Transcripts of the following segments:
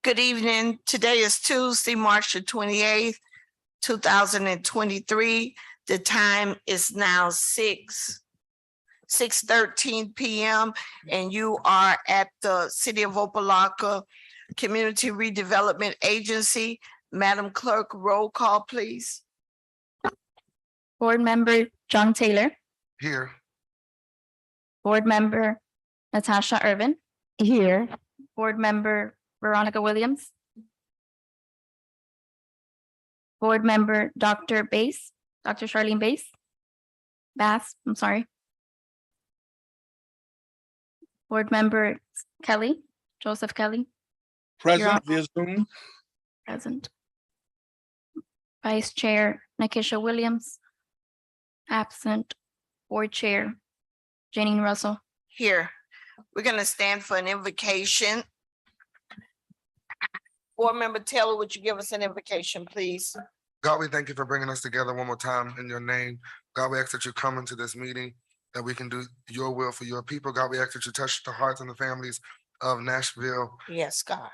Good evening. Today is Tuesday, March the 28th, 2023. The time is now 6:13 p.m. and you are at the City of Opa-locka Community Redevelopment Agency. Madam Clerk, roll call, please. Board Member John Taylor, Here. Board Member Natasha Irvin. Here. Board Member Veronica Williams. Board Member Dr. Charlene Bass, I'm sorry. Board Member Kelly, Joseph Kelly. Present via Zoom. Present. Vice Chair Nakisha Williams. Absent. Board Chair Janine Russell. Here. We're going to stand for an invocation. Board Member Taylor, would you give us an invocation, please? God, we thank you for bringing us together one more time in your name. God, we ask that you come into this meeting, that we can do your will for your people. God, we ask that you touch the hearts and the families of Nashville Yes, God.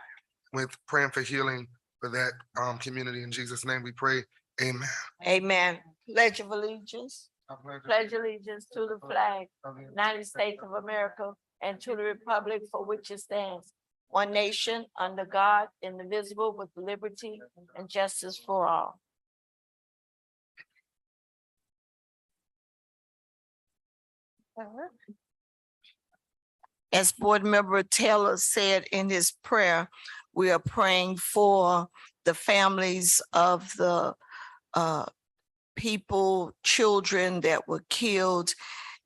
with praying for healing for that community. In Jesus' name we pray. Amen. Amen. Pledge of allegiance. I Pledge allegiance to the flag, United States of America, and to the republic for which it stands, one nation, under God, indivisible, with liberty and justice for all. As Board Member Taylor said in his prayer, we are praying for the families of the children that were killed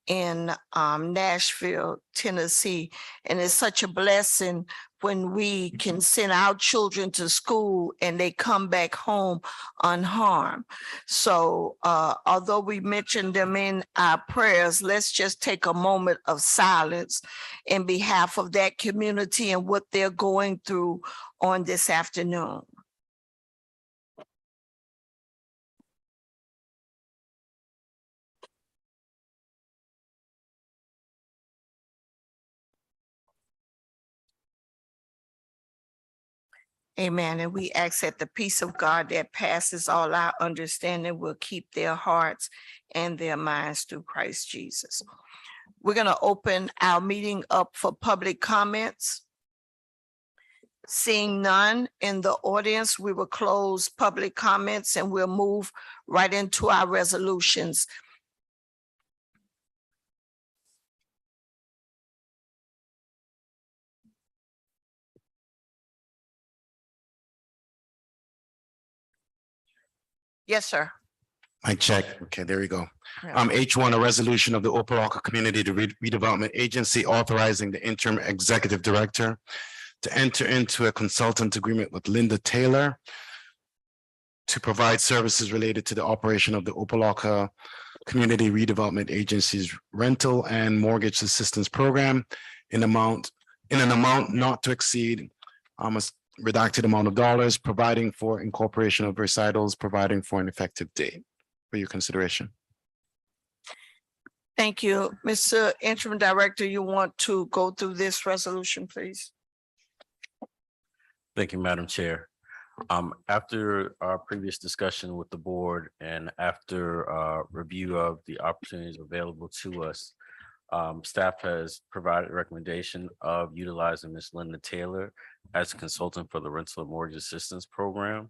in Nashville, Tennessee. And it's such a blessing when we can send our children to school and they come back home unharmed. So although we mentioned them in our prayers, let's just take a moment of silence in behalf of that community and what they're going through on this afternoon. Amen. And we ask that the peace of God that passes all our understanding will keep their hearts and their minds through Christ Jesus. We're going to open our meeting up for public comments. Seeing none in the audience, we will close public comments and we'll move right into our resolutions. Yes, sir. Mic check. Okay, there we go. Yeah. H1, a resolution of the Opa-locka Community Redevelopment Agency authorizing the interim executive director to enter into a consultant agreement with Linda Taylor to provide services related to the operation of the Opa-locka Community Redevelopment Agency's rental and mortgage assistance program in an amount not to exceed a redacted amount of dollars, providing for incorporation of recitals, providing for an effective date for your consideration. Thank you. Mr. Interim Director, you want to go through this resolution, please? Thank you, Madam Chair. After our previous discussion with the board and after review of the opportunities available to us, staff has provided a recommendation of utilizing Ms. Linda Taylor as a consultant for the rental and mortgage assistance program.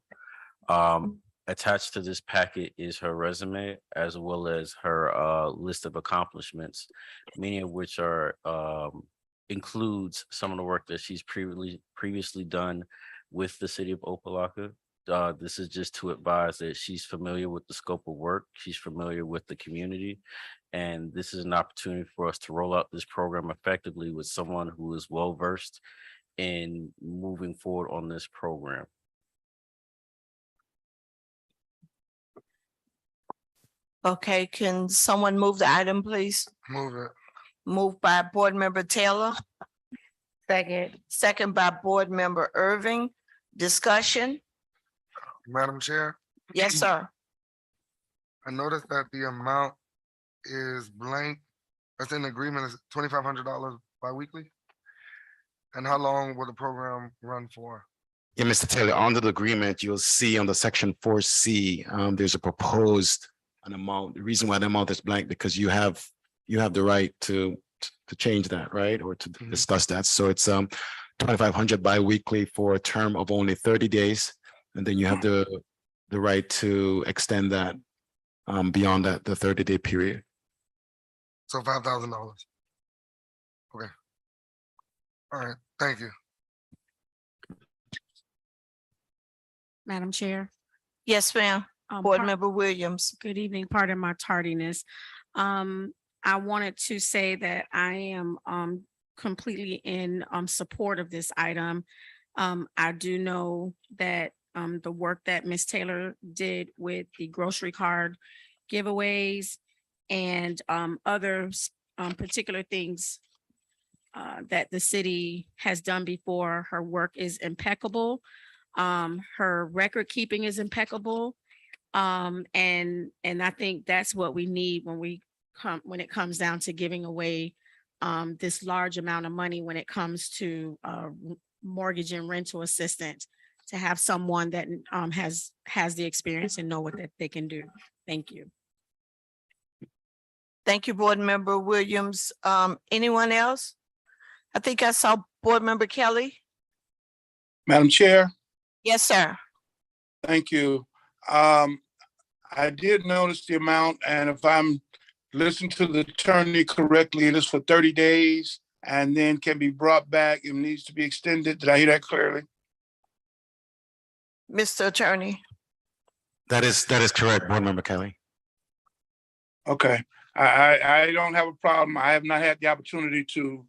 Attached to this packet is her resume as well as her list of accomplishments, many of which are includes some of the work that she's previously done with the City of Opa-locka. This is just to advise that she's familiar with the scope of work, she's familiar with the community, and this is an opportunity for us to roll out this program effectively with someone who is well-versed in moving forward on this program. Okay, can someone move the item, please? Move it. Moved by Board Member Taylor. Second. Second by Board Member Irving. Discussion? Madam Chair, Yes, sir. I noticed that the amount is blank. That's in agreement is $2,500 bi-weekly. And how long will the program run for? Yeah, Mr. Taylor, under the agreement, you'll see on the section 4C, there's a proposed an amount. The reason why the amount is blank, because you have the right to change that, right? Or to Mhm. discuss that. So it's 2,500 bi-weekly for a term of only 30 days. And then you have the right to extend that beyond that, the 30-day period. So $5,000. Okay. All right, thank you. Madam Chair. Yes, ma'am. um, Board par- Member Williams. Good evening. Pardon my tardiness. I wanted to say that I am completely in support of this item. I do know that the work that Ms. Taylor did with the grocery card giveaways and other particular things that the city has done before. Her work is impeccable. Her record keeping is impeccable. And I think that's what we need when it comes down to giving away this large amount of money when it comes to mortgage and rental assistance, to have someone that has the experience and know what that they can do. Thank you. Thank you, Board Member Williams. Anyone else? I think I saw Board Member Kelly. Madam Chair, Yes, sir. thank you. I did notice the amount, and if I'm listening to the attorney correctly, it is for 30 days and then can be brought back. It needs to be extended. Did I hear that clearly? Mr. Attorney. That is correct, Board Member Kelly. Okay. I don't have a problem. I have not had the opportunity to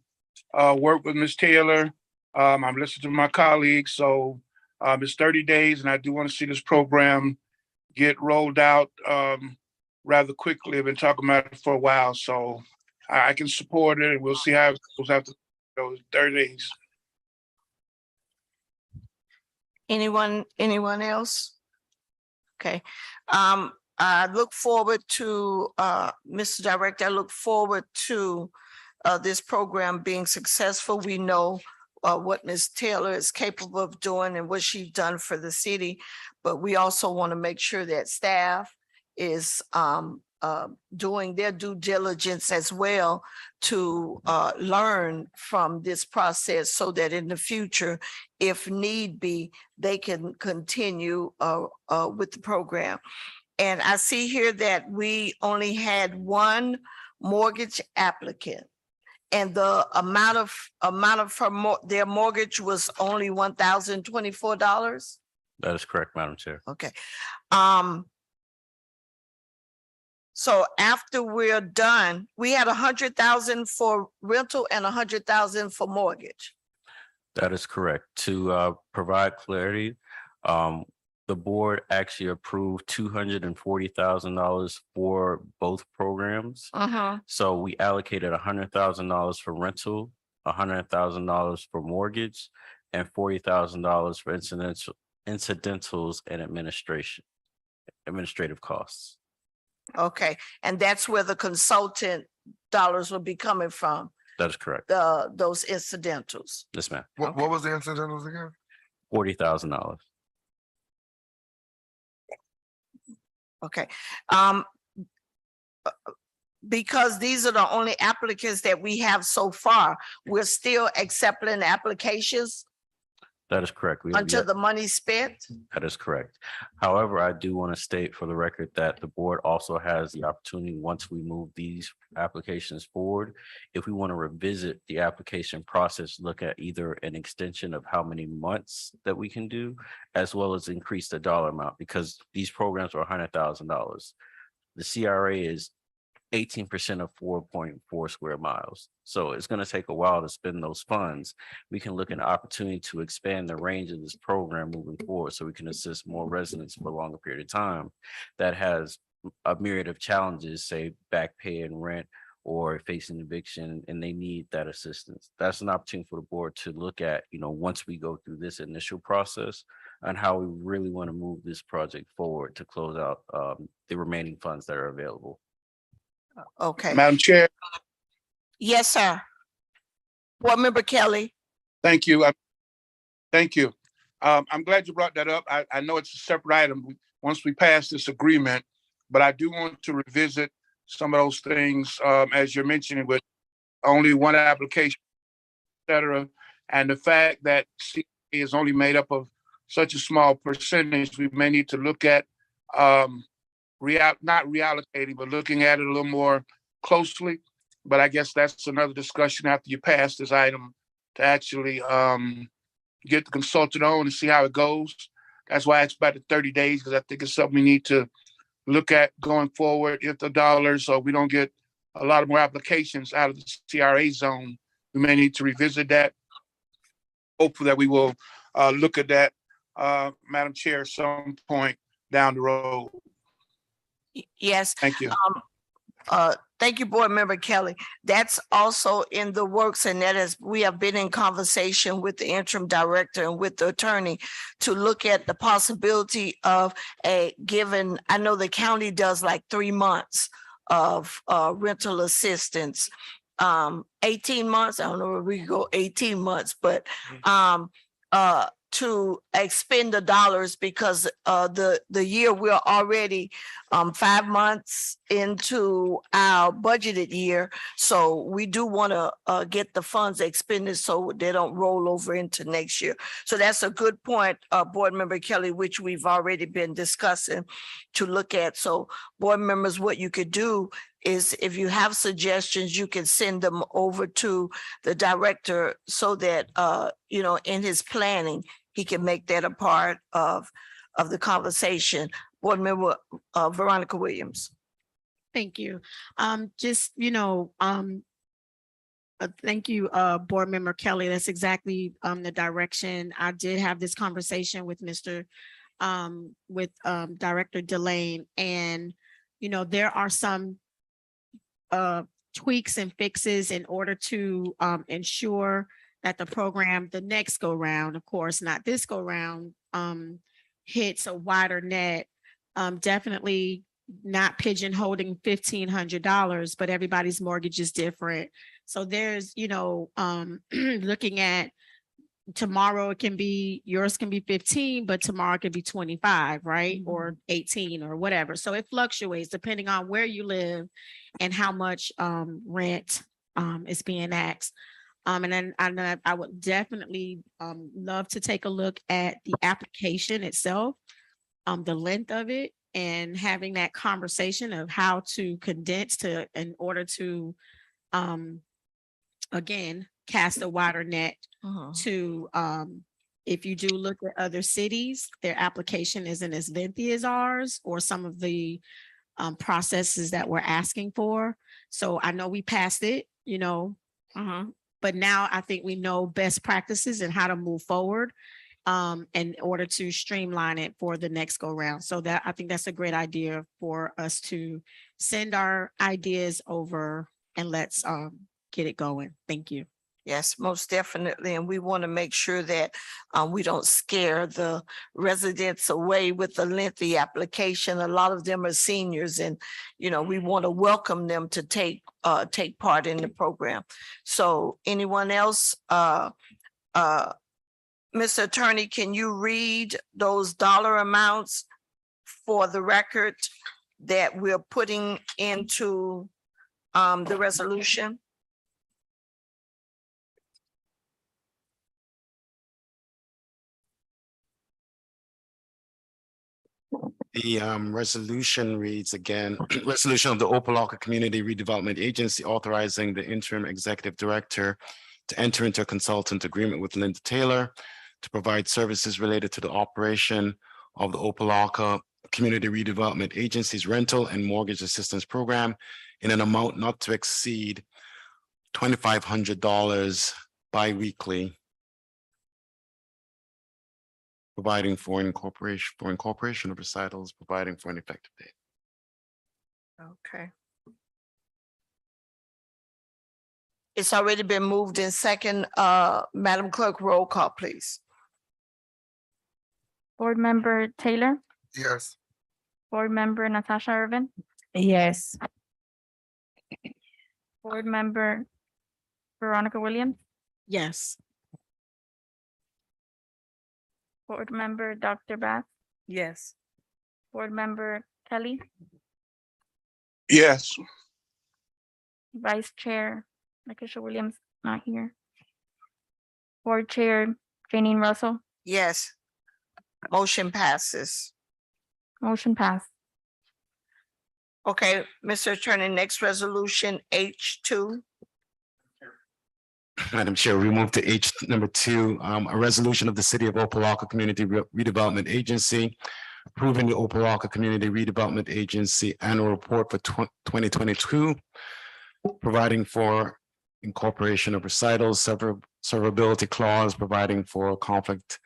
work with Ms. Taylor. I'm listening to my colleagues, so it's 30 days, and I do want to see this program get rolled out rather quickly. I've been talking about it for a while, so I can support it, and we'll see how it goes after those 30 days. Anyone else? Okay. I look forward to, Mr. Director, I look forward to this program being successful. We know what Ms. Taylor is capable of doing and what she's done for the city, but we also want to make sure that staff is doing their due diligence as well to learn from this process, so that in the future, if need be, they can continue with the program. And I see here that we only had one mortgage applicant, and the amount of their mortgage was only $1,024. That is correct, Madam Chair. Okay. So after we're done, we had 100,000 for rental and 100,000 for mortgage. That is correct. To provide clarity, the board actually approved $240,000 for both programs. So we allocated $100,000 for rental, $100,000 for mortgage, and $40,000 for incidentals and administrative costs. Okay, and that's where the consultant dollars will be coming from, That is correct. those incidentals. Yes, ma'am. What was the incidentals again? $40,000. Okay. Because these are the only applicants that we have so far, we're still accepting applications That is correct. We have until yet- the money's spent. That is correct. However, I do want to state for the record that the board also has the opportunity, once we move these applications forward, if we want to revisit the application process, look at either an extension of how many months that we can do, as well as increase the dollar amount, because these programs are $100,000. The CRA is 18% of 4.4 square miles. So it's going to take a while to spend those funds. We can look at an opportunity to expand the range of this program moving forward, so we can assist more residents for a longer period of time that has a myriad of challenges, say back pay and rent, or facing eviction, and they need that assistance. That's an opportunity for the board to look at, once we go through this initial process, and how we really want to move this project forward to close out the remaining funds that are available. Okay. Madam Chair, Yes, sir. Board Member Kelly. thank you. Thank you. I'm glad you brought that up. I know it's a separate item once we pass this agreement, but I do want to revisit some of those things, as you're mentioning, with only one application, et cetera. And the fact that CA is only made up of such a small percentage, we may need to look at not reallocating, but looking at it a little more closely. But I guess that's another discussion after you pass this item to actually get the consultant on and see how it goes. That's why I asked about the 30 days, because I think it's something we need to look at going forward. If the dollars, or we don't get a lot of more applications out of the CRA zone, we may need to revisit that. Hopefully that we will look at that, Madam Chair, at some point down the road. Yes. Thank you. Thank you, Board Member Kelly. That's also in the works, and we have been in conversation with the interim director and with the attorney to look at the possibility of I know the county does like 3 months of rental assistance. 18 months, I don't know if we could go 18 months, but to expend the dollars, because the year we're already 5 months into our budgeted year. So we do want to get the funds expended so they don't roll over into next year. So that's a good point, Board Member Kelly, which we've already been discussing to look at. So board members, what you could do is, if you have suggestions, you can send them over to the director so that in his planning, he can make that a part of the conversation. Board Member Veronica Williams. Thank you. Thank you, Board Member Kelly. That's exactly the direction. I did have this conversation with Director Delane, and there are some tweaks and fixes in order to ensure that the program, the next go round, of course, not this go round, hits a wider net. Definitely not pigeonholing $1,500, but everybody's mortgage is different. So there's, looking at tomorrow, yours can be 15, but tomorrow it could be 25, right? Or 18 or whatever. So it fluctuates depending on where you live and how much rent is being asked. And then I would definitely love to take a look at the application itself, the length of it, and having that conversation of how to condense in order to, again, cast a wider net to, if you do look at other cities, their application isn't as lengthy as ours, or some of the processes that we're asking for. So I know we passed it, but now I think we know best practices and how to move forward in order to streamline it for the next go round. So I think that's a great idea for us to send our ideas over and let's get it going. Thank you. Yes, most definitely. And we want to make sure that we don't scare the residents away with the lengthy application. A lot of them are seniors, and, we want to welcome them to take part in the program. So anyone else? Mr. Attorney, can you read those dollar amounts for the record that we're putting into the resolution? The resolution reads again, resolution of the Opa-locka Community Redevelopment Agency authorizing the interim executive director to enter into a consultant agreement with Linda Taylor to provide services related to the operation of the Opa-locka Community Redevelopment Agency's rental and mortgage assistance program in an amount not to exceed $2,500 bi-weekly, providing for incorporation of recitals, providing for an effective date. Okay. It's already been moved in second. Madam Clerk, roll call, please. Board Member Taylor, Yes. Board Member Natasha Irvin, Yes. Board Member Veronica Williams, Yes. Board Member Dr. Bath, Yes. Board Member Kelly, Yes. Vice Chair Lakeisha Williams, not here. Board Chair Janine Russell, Yes. Motion passes. motion passed. Okay, Mr. Attorney, next resolution, H2. Madam Chair, we move to H number 2, a resolution of the City of Opa-locka Community Redevelopment Agency approving the Opa-locka Community Redevelopment Agency Annual Report for 2022, providing for incorporation of recitals, severability clause, providing for conflict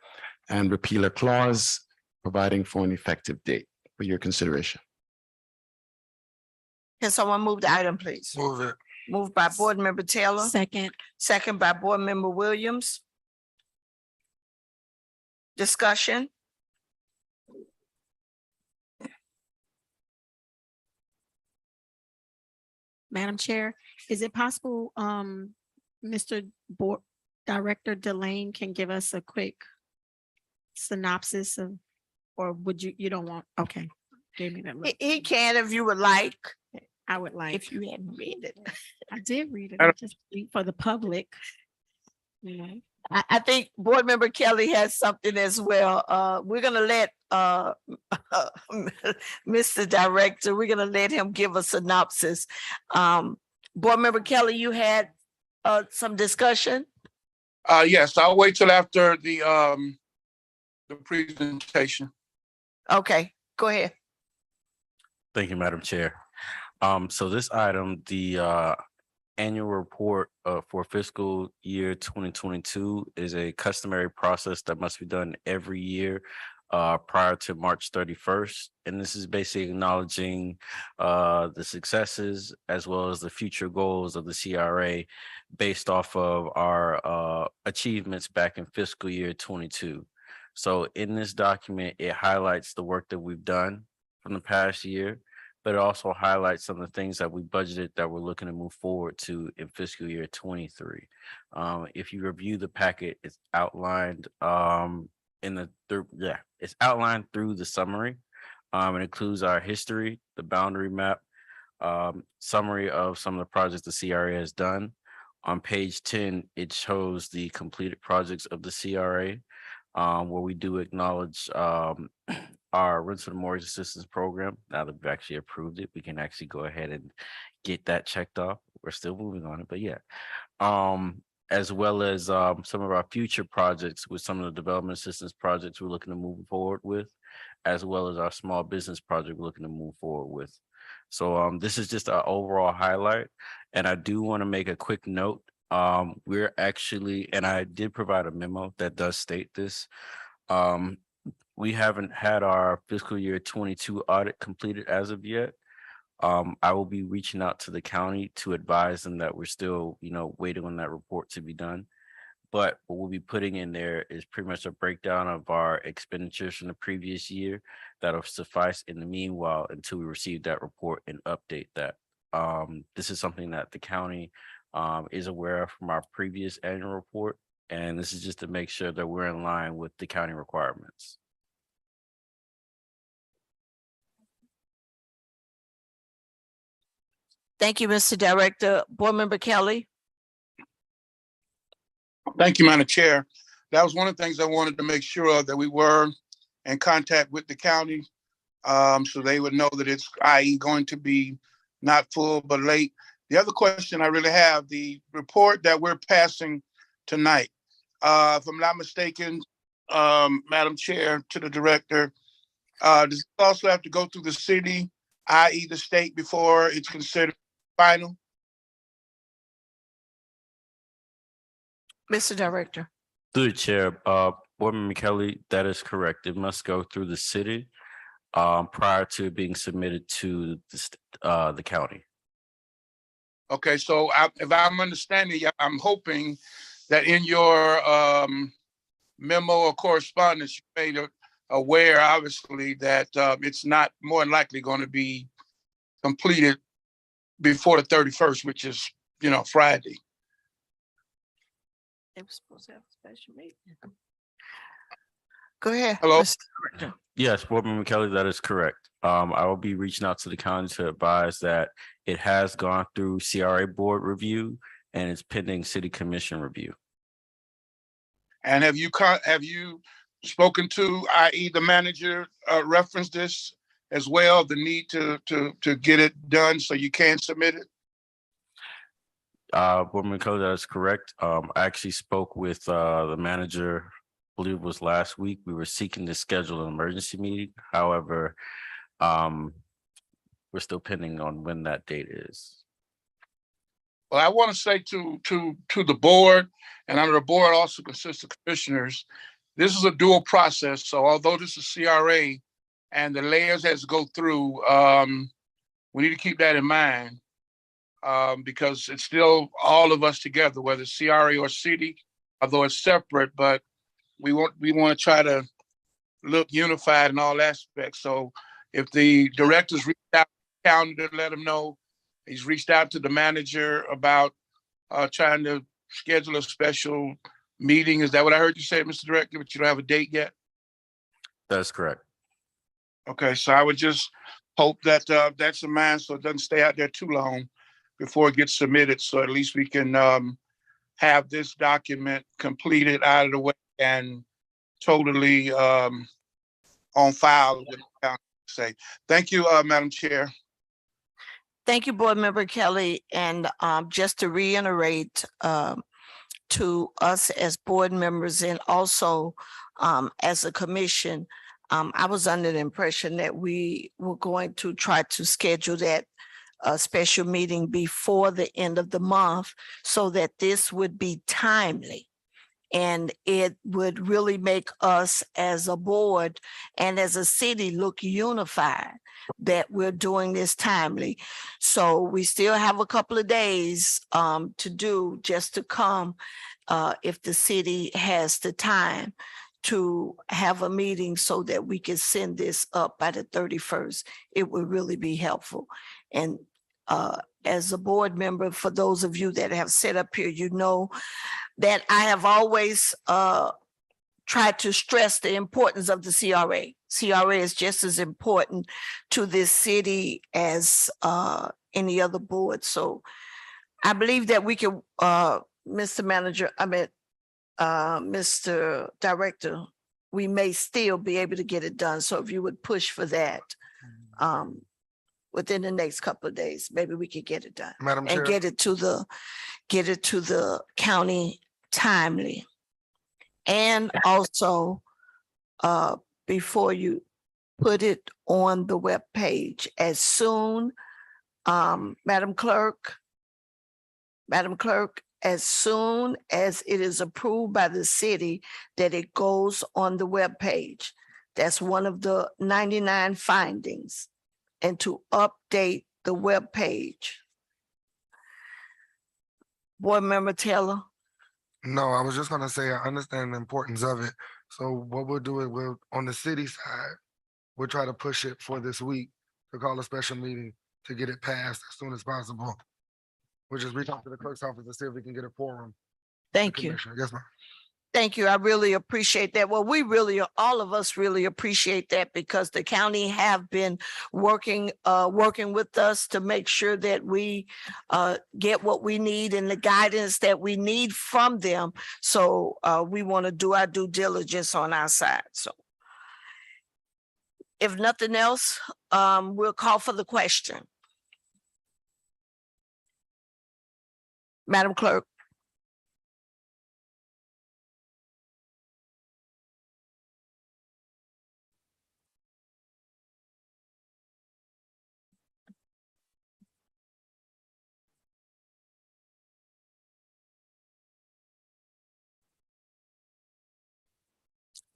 and repealer clause, providing for an effective date for your consideration. Can someone move the item, please? Move it. Moved by Board Member Taylor, Second. second by Board Member Williams. Discussion? Madam Chair, is it possible, Mr. Board Director Delane can give us a quick synopsis of, or would you don't want, okay. Gave me that look. He can if you would like, I would like, if you hadn't read it. I did read it, I just read for the public. You know, I think Board Member Kelly has something as well. We're gonna let Mr. Director, we're gonna let him give a synopsis. Board Member Kelly, you had some discussion? Yes, I'll wait till after the presentation. Okay, go ahead. Thank you, Madam Chair. So this item, the annual report for fiscal year 2022 is a customary process that must be done every year prior to March 31st. And this is basically acknowledging the successes as well as the future goals of the CRA based off of our achievements back in fiscal year 22. So in this document, it highlights the work that we've done from the past year, but it also highlights some of the things that we budgeted that we're looking to move forward to in fiscal year 23. If you review the packet, it's outlined it's outlined through the summary. It includes our history, the boundary map, summary of some of the projects the CRA has done. On page 10, it shows the completed projects of the CRA, where we do acknowledge our rental and mortgage assistance program. Now that we've actually approved it, we can actually go ahead and get that checked off. We're still moving on it, but yeah. As well as some of our future projects with some of the development assistance projects we're looking to move forward with, as well as our small business project we're looking to move forward with. So this is just our overall highlight. And I do want to make a quick note. We're actually, and I did provide a memo that does state this. We haven't had our fiscal year 22 audit completed as of yet. I will be reaching out to the county to advise them that we're still, waiting on that report to be done. But what we'll be putting in there is pretty much a breakdown of our expenditures from the previous year that'll suffice in the meanwhile until we receive that report and update that. This is something that the county is aware of from our previous annual report. And this is just to make sure that we're in line with the county requirements. Thank you, Mr. Director. Board Member Kelly? Thank you, Madam Chair. That was one of the things I wanted to make sure of, that we were in contact with the county, so they would know that it's, i.e., going to be not full but late. The other question I really have, the report that we're passing tonight, if I'm not mistaken, Madam Chair, to the director, does it also have to go through the city, i.e. the state, before it's considered final? Mr. Director? Through the chair, Board Member Kelly, that is correct. It must go through the city prior to being submitted to the county. Okay, so if I'm understanding, I'm hoping that in your memo or correspondence, you made aware, obviously, that it's not more than likely going to be completed before the 31st, which is, Friday. They were supposed to have a special meeting. Go ahead. Hello? Mr. Director. Yes, Board Member Kelly, that is correct. I will be reaching out to the county to advise that it has gone through CRA board review and it's pending city commission review. And have you spoken to, i.e. the manager, referenced this as well, the need to get it done so you can submit it? Board Member Kelly, that is correct. I actually spoke with the manager, I believe it was last week. We were seeking to schedule an emergency meeting. However, we're still pending on when that date is. Well, I want to say to the board, and under the board also consists of commissioners, this is a dual process. So although this is CRA and the layers has to go through, we need to keep that in mind. Because it's still all of us together, whether it's CRA or city, although it's separate, but we want to try to look unified in all aspects. So if the directors reach out to the county to let him know, he's reached out to the manager about trying to schedule a special meeting. Is that what I heard you say, Mr. Director? But you don't have a date yet? That is correct. Okay, so I would just hope that that's in mind so it doesn't stay out there too long before it gets submitted. So at least we can have this document completed, out of the way, and totally on file with the county. Say thank you, Madam Chair. Thank you, Board Member Kelly. And just to reiterate to us as board members and also as a commission, I was under the impression that we were going to try to schedule that special meeting before the end of the month so that this would be timely. And it would really make us as a board and as a city look unified that we're doing this timely. So we still have a couple of days to do just to come if the city has the time to have a meeting so that we can send this up by the 31st. It would really be helpful. And as a board member, for those of you that have sat up here, you know that I have always tried to stress the importance of the CRA. CRA is just as important to this city as any other board. So I believe that we can, Mr. Director, we may still be able to get it done. So if you would push for that within the next couple of days, maybe we could get it done Madam Chair. and get it to the county timely. And also, before you put it on the web page, as soon, Madam Clerk, as soon as it is approved by the city, that it goes on the web page. That's one of the 99 findings, and to update the web page. Board Member Taylor. No, I was just gonna say, I understand the importance of it. So what we'll do is on the city side, we'll try to push it for this week to call a special meeting to get it passed as soon as possible. We'll just reach out to the clerk's office to see if we can get a quorum. Thank you. Commissioner, yes, ma'am. Thank you. I really appreciate that. Well, we really, all of us really appreciate that because the county have been working with us to make sure that we get what we need and the guidance that we need from them. So we want to do our due diligence on our side. So if nothing else, we'll call for the question. Madam Clerk.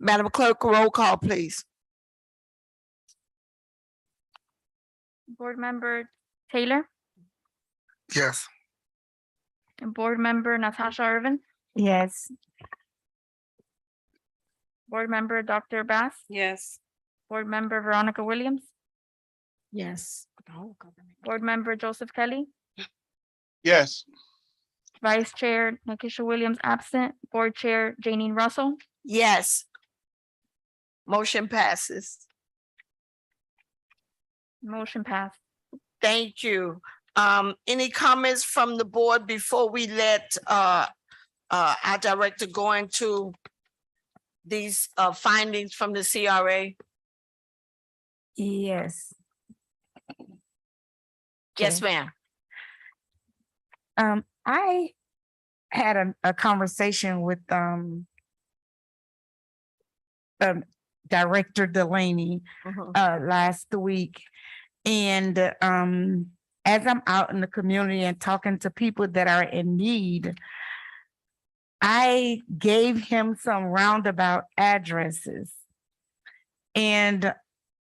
Madam Clerk, roll call, please. Board Member Taylor, Yes. and Board Member Natasha Irvin, Yes. Board Member Dr. Bass, Yes. Board Member Veronica Williams, Yes. Board Member Joseph Kelly, Yes. Vice Chair Nakisha Williams absent, Board Chair Janine Russell, Yes. Motion passes. Motion passed. Thank you. Any comments from the board before we let our director go into these findings from the CRA? Yes. Yes, Okay. ma'am. I had a conversation with Director Delaney Mhm. last week. And as I'm out in the community and talking to people that are in need, I gave him some roundabout addresses and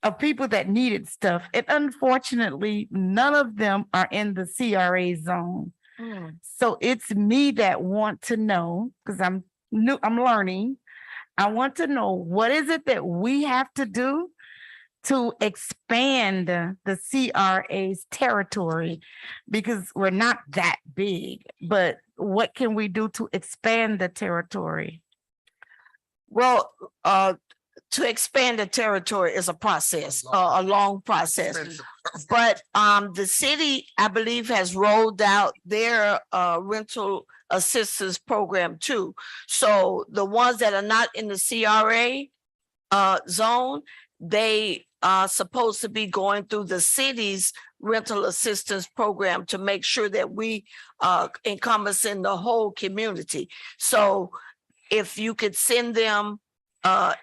of people that needed stuff. And unfortunately, none of them are in the CRA zone. Mm. So it's me that want to know, because I'm learning. I want to know, what is it that we have to do to expand the CRA's territory? Because we're not that big, but what can we do to expand the territory? Well, to expand the territory is a process, a long process. But the city, I believe, has rolled out their rental assistance program too. So the ones that are not in the CRA zone, they are supposed to be going through the city's rental assistance program to make sure that we encompass in the whole community. So if you could send them,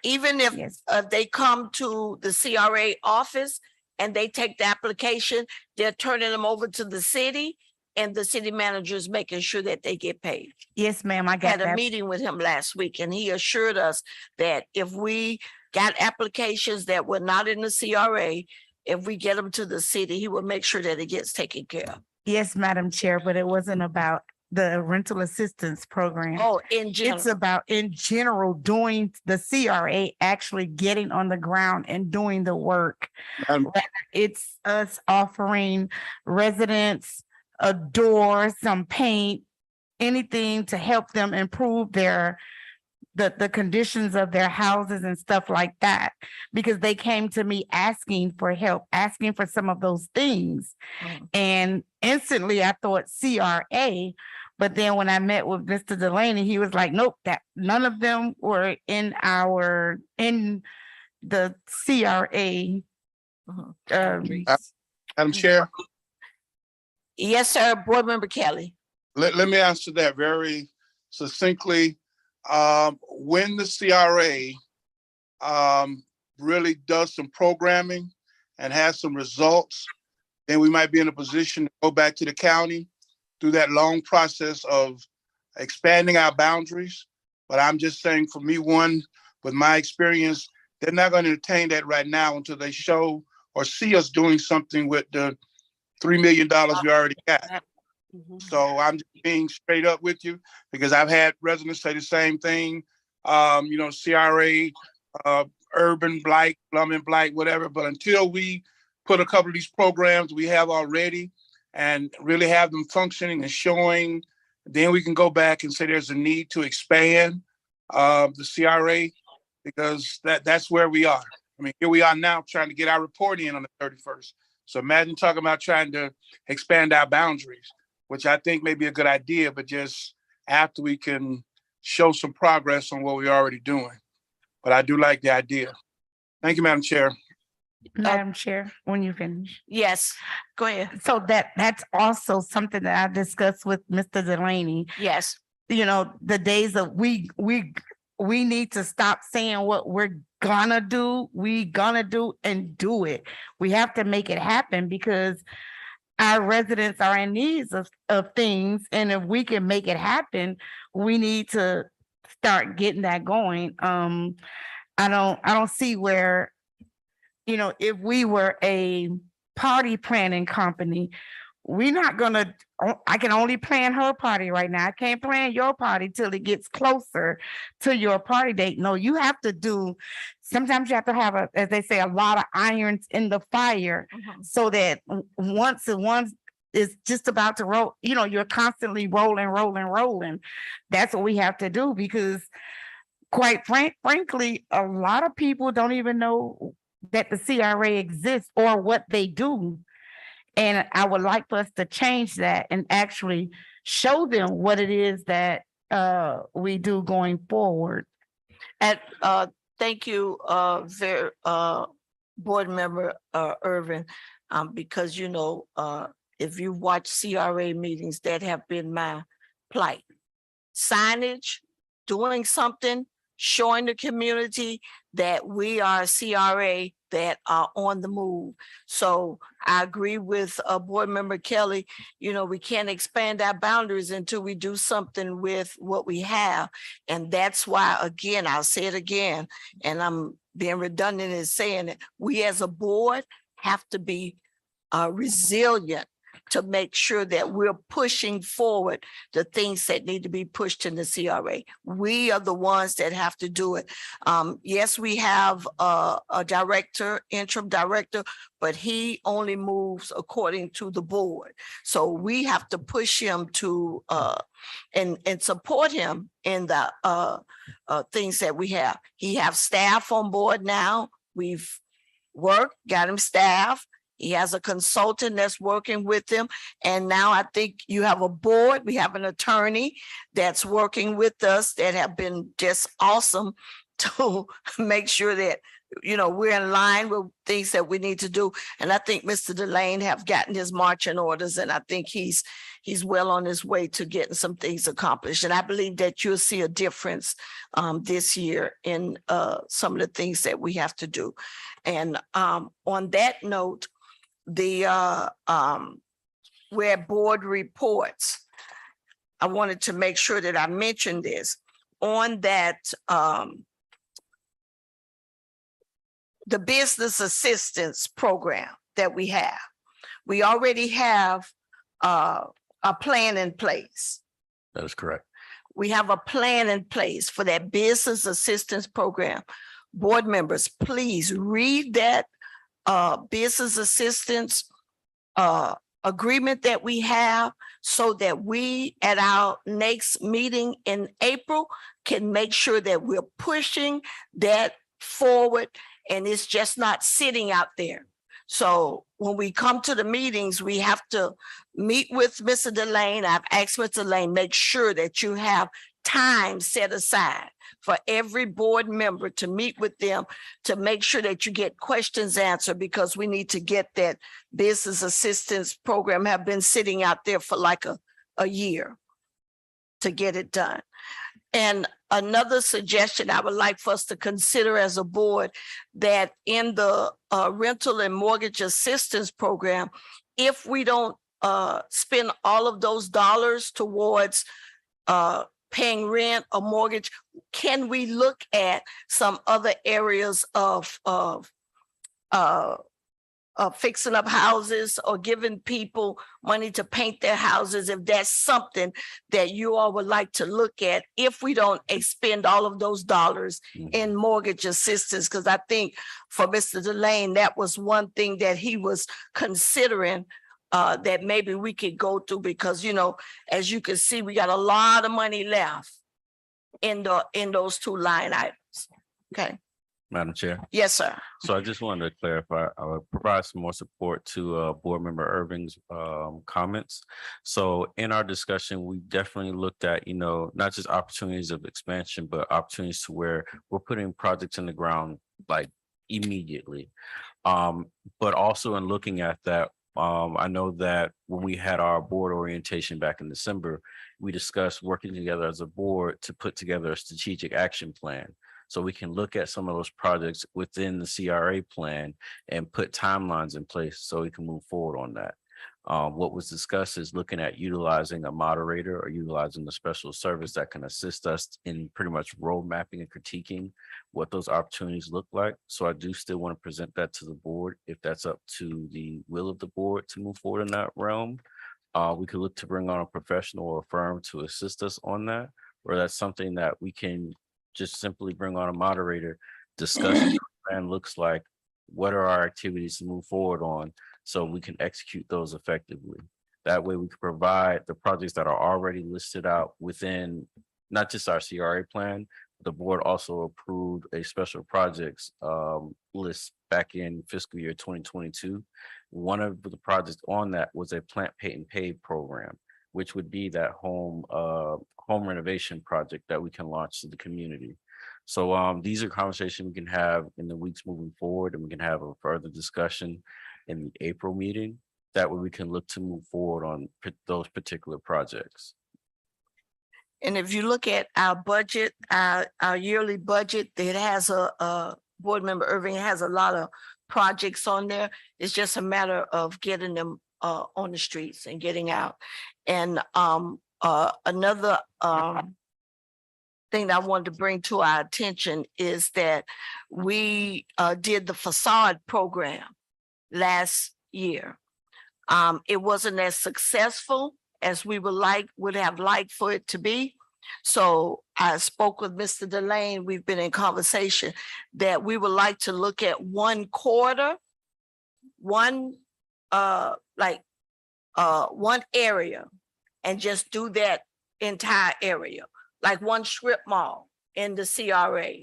even if Yes. they come to the CRA office and they take the application, they're turning them over to the city, and the city manager is making sure that they get paid. Yes, ma'am, I got Had a that. meeting with him last week, and he assured us that if we got applications that were not in the CRA, if we get them to the city, he will make sure that it gets taken care of. Yes, Madam Chair, but it wasn't about the rental assistance program. Oh, in general. It's about, in general, doing the CRA, actually getting on the ground and doing the work. Madam- Whether it's us offering residents a door, some paint, anything to help them improve the conditions of their houses and stuff like that. Because they came to me asking for help, asking for some of those things. Mhm. And instantly I thought CRA, but then when I met with Mr. Delaney, he was like, nope, that none of them were in the CRA. Mhm. Madam Chair, Yes, sir. Board Member Kelly. let me answer that very succinctly. When the CRA really does some programming and has some results, then we might be in a position to go back to the county through that long process of expanding our boundaries. But I'm just saying, for me, one, with my experience, they're not going to entertain that right now until they show or see us doing something with the $3 million we already got. So I'm just being straight up with you, because I've had residents say the same thing. CRA, urban blight, plumbing blight, whatever. But until we put a couple of these programs we have already and really have them functioning and showing, then we can go back and say there's a need to expand the CRA, because that's where we are. I mean, here we are now trying to get our report in on the 31st. So imagine talking about trying to expand our boundaries, which I think may be a good idea, but just after we can show some progress on what we're already doing. But I do like the idea. Thank you, Madam Chair. Madam Chair, when you finish. Yes, go ahead. So that's also something that I discussed with Mr. Delaney. Yes. You know, the days of we need to stop saying what we're gonna do, and do it. We have to make it happen, because our residents are in needs of things. And if we can make it happen, we need to start getting that going. I don't see where, if we were a party planning company, we're not gonna, I can only plan her party right now. I can't plan your party till it gets closer to your party date. No, you have to do, sometimes you have to have as they say, a lot of irons in the fire, so that once the one is just about to roll, you're constantly rolling. That's what we have to do, because frankly, a lot of people don't even know that the CRA exists or what they do. And I would like for us to change that and actually show them what it is that we do going forward. And thank you, Board Member Irvin, because if you watch CRA meetings, that have been my plight. Signage, doing something, showing the community that we are a CRA that are on the move. So I agree with Board Member Kelly. We can't expand our boundaries until we do something with what we have. And that's why, again, I'll say it again, and I'm being redundant in saying it, we as a board have to be resilient to make sure that we're pushing forward the things that need to be pushed in the CRA. We are the ones that have to do it. Yes, we have a director, interim director, but he only moves according to the board. So we have to push him to and support him in the things that we have. He has staff on board now. We've worked, got him staff. He has a consultant that's working with him. And now I think you have a board. We have an attorney that's working with us that have been just awesome to make sure that, we're in line with things that we need to do. And I think Mr. Delane have gotten his marching orders, and I think he's well on his way to getting some things accomplished. And I believe that you'll see a difference this year in some of the things that we have to do. And on that note, where board reports, I wanted to make sure that I mentioned this on that, the business assistance program that we have. We already have a plan in place. That is correct. We have a plan in place for that business assistance program. Board members, please read that business assistance agreement that we have so that we at our next meeting in April can make sure that we're pushing that forward and it's just not sitting out there. So when we come to the meetings, we have to meet with Mr. Delane. I've asked Mr. Delane, make sure that you have time set aside for every board member to meet with them to make sure that you get questions answered, because we need to get that business assistance program have been sitting out there for like a year to get it done. And another suggestion I would like for us to consider as a board, that in the rental and mortgage assistance program, if we don't spend all of those dollars towards paying rent or mortgage, can we look at some other areas of fixing up houses or giving people money to paint their houses, if that's something that you all would like to look at, if we don't expend all of those dollars in mortgage assistance? Because I think for Mr. Delane, that was one thing that he was considering that maybe we could go through, because, as you can see, we got a lot of money left in those two line items. Okay. Madam Chair. Yes, sir. So I just wanted to clarify, I will provide some more support to Board Member Irving's comments. So in our discussion, we definitely looked at, not just opportunities of expansion, but opportunities to where we're putting projects in the ground like immediately. But also in looking at that, I know that when we had our board orientation back in December, we discussed working together as a board to put together a strategic action plan. So we can look at some of those projects within the CRA plan and put timelines in place so we can move forward on that. What was discussed is looking at utilizing a moderator or utilizing a special service that can assist us in pretty much road mapping and critiquing what those opportunities look like. So I do still want to present that to the board if that's up to the will of the board to move forward in that realm. We could look to bring on a professional or a firm to assist us on that, or that's something that we can just simply bring on a moderator, discuss what the plan looks like, what are our activities to move forward on, so we can execute those effectively. That way we can provide the projects that are already listed out within not just our CRA plan, The board also approved a special projects list back in fiscal year 2022. One of the projects on that was a plant paint and pave program, which would be that home renovation project that we can launch to the community. So these are conversations we can have in the weeks moving forward, and we can have a further discussion in the April meeting. That way we can look to move forward on those particular projects. And if you look at our budget, our yearly budget, it has Board Member Irving has a lot of projects on there. It's just a matter of getting them on the streets and getting out. And another thing that I wanted to bring to our attention is that we did the facade program last year. It wasn't as successful as we would have liked for it to be. So I spoke with Mr. Delane. We've been in conversation that we would like to look at one area and just do that entire area, like one strip mall in the CRA,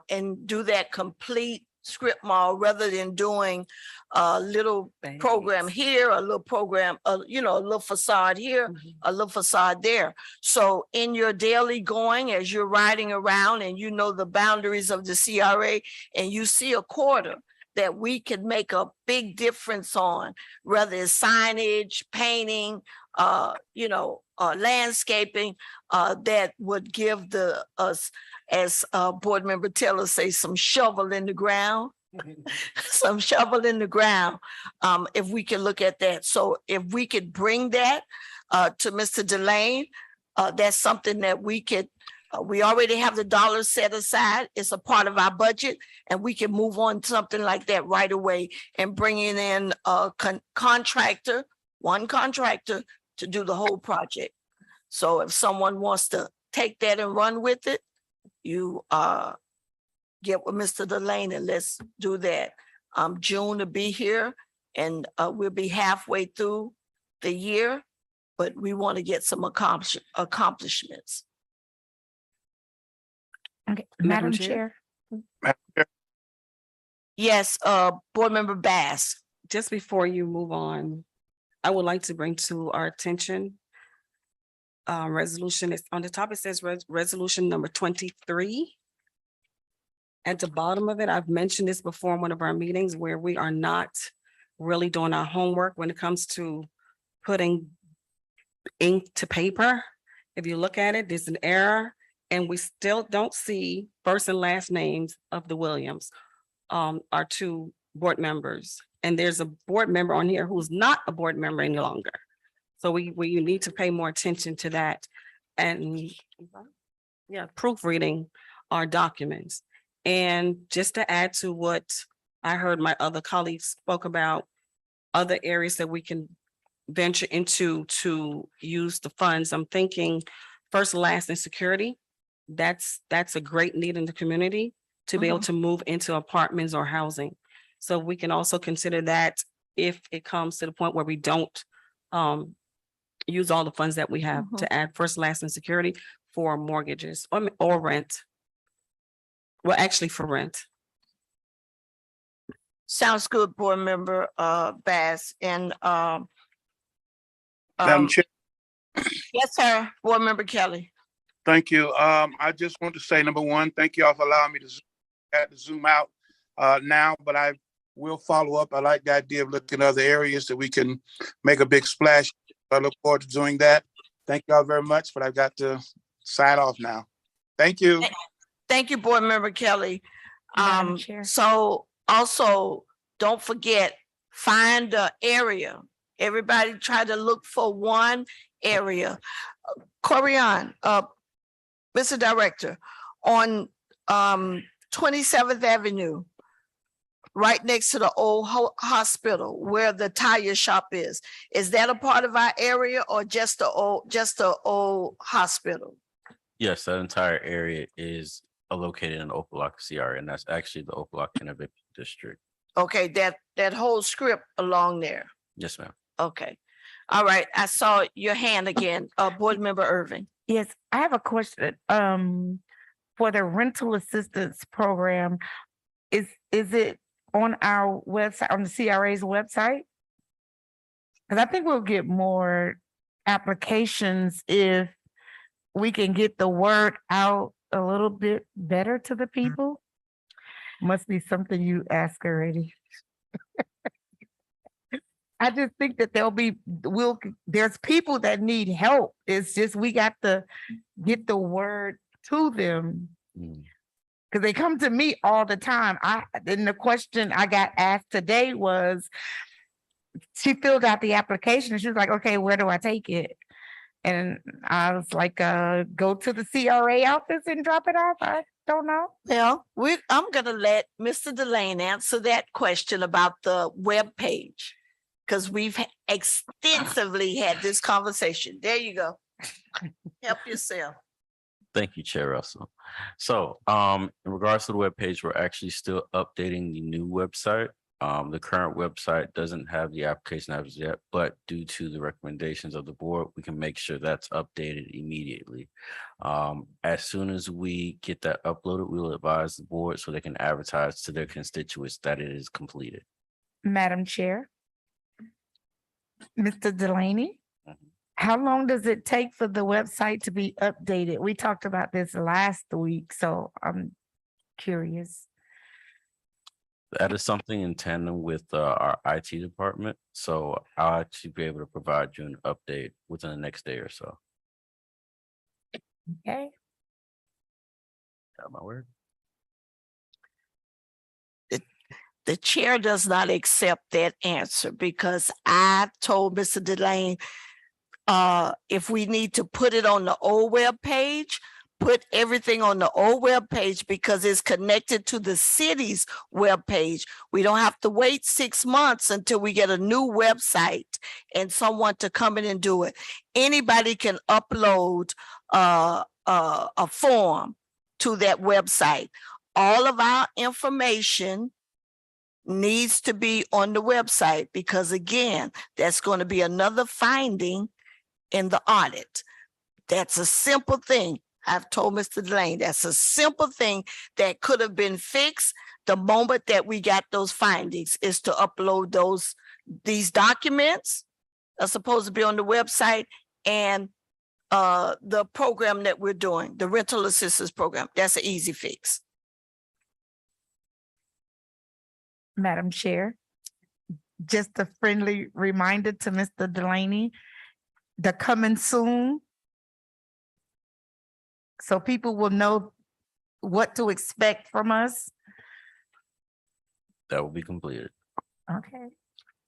and do that complete strip mall rather than doing a little program here, a little program, a little facade here, a little facade there. So in your daily going, as you're riding around and you know the boundaries of the CRA and you see a quarter that we could make a big difference on, whether it's signage, painting, landscaping, that would give us, as Board Member Taylor say, some shovel in the ground, some shovel in the ground, if we could look at that. So if we could bring that to Mr. Delane, that's something that we could, we already have the dollars set aside. It's a part of our budget, and we can move on to something like that right away and bringing in a contractor, one contractor to do the whole project. So if someone wants to take that and run with it, you get with Mr. Delane and let's do that. June to be here, and we'll be halfway through the year, but we want to get some accomplishments. Okay, Madam Madam Chair? Chair. Yes, Board Member Bass. Just before you move on, I would like to bring to our attention resolution is on the top. It says resolution number 23. At the bottom of it, I've mentioned this before in one of our meetings where we are not really doing our homework when it comes to putting ink to paper. If you look at it, there's an error, and we still don't see first and last names of the Williams, our two board members. And there's a board member on here who's not a board member any longer. So we need to pay more attention to that and proofreading our documents. And just to add to what I heard my other colleagues spoke about, other areas that we can venture into to use the funds. I'm thinking first, last, and security. That's a great need in the community to be able to move into apartments or housing. So we can also consider that if it comes to the point where we don't use all the funds that we have to add first, last, and security for mortgages or rent. Well, actually for rent. Sounds good, Board Member Bass. And Madam Chair, yes, sir, Board Member Kelly. thank you. I just want to say, number one, thank you all for allowing me to zoom out now, but I will follow up. I like the idea of looking at other areas that we can make a big splash. I look forward to doing that. Thank you all very much, but I've got to sign off now. Thank you. Thank you, Board Member Kelly. Madam Chair. So also, don't forget, find the area. Everybody try to look for one area. Corian, Mr. Director, on 27th Avenue, right next to the old hospital where the tire shop is that a part of our area or just the old hospital? Yes, that entire area is located in Opa-locka CRA, and that's actually the Opa-locka Innovation District. Okay, that whole strip along there. Yes, ma'am. Okay. All right. I saw your hand again, Board Member Irving. Yes, I have a question. for the rental assistance program, is it on our website, on the CRA's website? Because I think we'll get more applications if we can get the word out a little bit better to the people. Must be something you asked already. I just think that there's people that need help. It's just we got to get the word to them. Because they come to me all the time. Then the question I got asked today was, she filled out the application and she was like, okay, where do I take it? And I was like, go to the CRA office and drop it off. I don't know. Well, I'm gonna let Mr. Delane answer that question about the web page. Because we've extensively had this conversation. There you go. Help yourself. Thank you, Chair Russell. So in regards to the webpage, we're actually still updating the new website. The current website doesn't have the application as yet, but due to the recommendations of the board, we can make sure that's updated immediately. As soon as we get that uploaded, we will advise the board so they can advertise to their constituents that it is completed. Madam Chair. Mr. Delaney, how long does it take for the website to be updated? We talked about this last week, so I'm curious. That is something in tandem with our IT department. So I'll actually be able to provide you an update within the next day or so. Okay. Got my word. The chair does not accept that answer because I told Mr. Delane, if we need to put it on the old web page, put everything on the old web page because it's connected to the city's web page. We don't have to wait 6 months until we get a new website and someone to come in and do it. Anybody can upload a form to that website. All of our information needs to be on the website because again, that's going to be another finding in the audit. That's a simple thing. I've told Mr. Delane, that's a simple thing that could have been fixed the moment that we got those findings is to upload these documents are supposed to be on the website and the program that we're doing, the rental assistance program. That's an easy fix. Madam Chair, just a friendly reminder to Mr. Delaney, the coming soon. So people will know what to expect from us. That will be completed. Okay.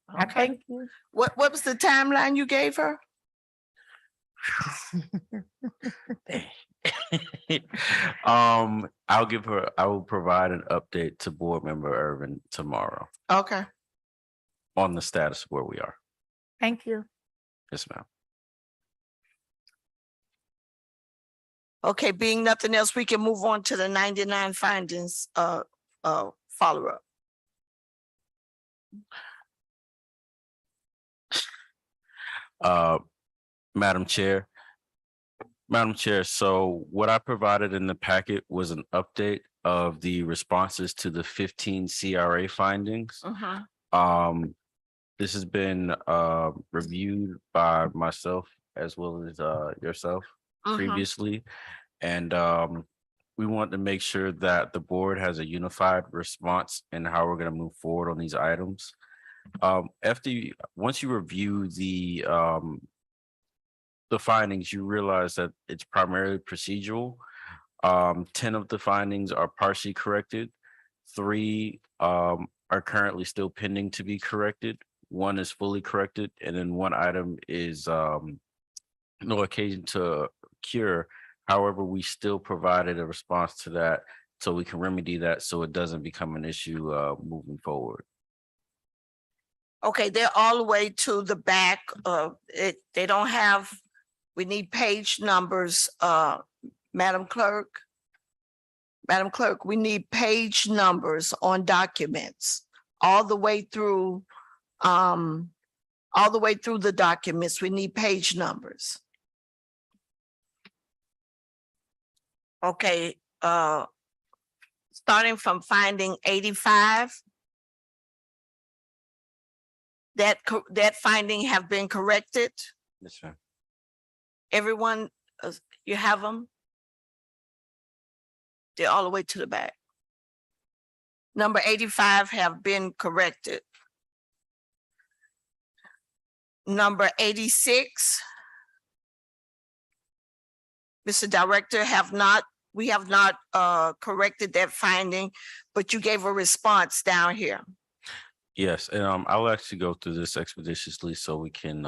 I thank you. What was the timeline you gave her? I will provide an update to board member Irvin tomorrow Okay. on the status of where we are. Thank you. Yes, ma'am. Okay, being nothing else, we can move on to the 99 findings follow-up. Madam Chair, so what I provided in the packet was an update of the responses to the 15 CRA findings. This has been reviewed by myself as well as yourself previously. And we want to make sure that the board has a unified response in how we're going to move forward on these items. Once you review the findings, you realize that it's primarily procedural. 10 of the findings are partially corrected. 3 are currently still pending to be corrected. 1 is fully corrected, and then 1 item is no occasion to cure. However, we still provided a response to that so we can remedy that so it doesn't become an issue moving forward. Okay, they're all the way to the back of it. They don't have, we need page numbers, Madam Clerk. Madam Clerk, we need page numbers on documents all the way through the documents. We need page numbers. Okay, starting from finding 85. That finding have been corrected. Yes, ma'am. Everyone, you have them? They're all the way to the back. Number 85 have been corrected. Number 86. Mr. Director, we have not corrected that finding, but you gave a response down here. Yes, and I'll actually go through this expeditiously so we can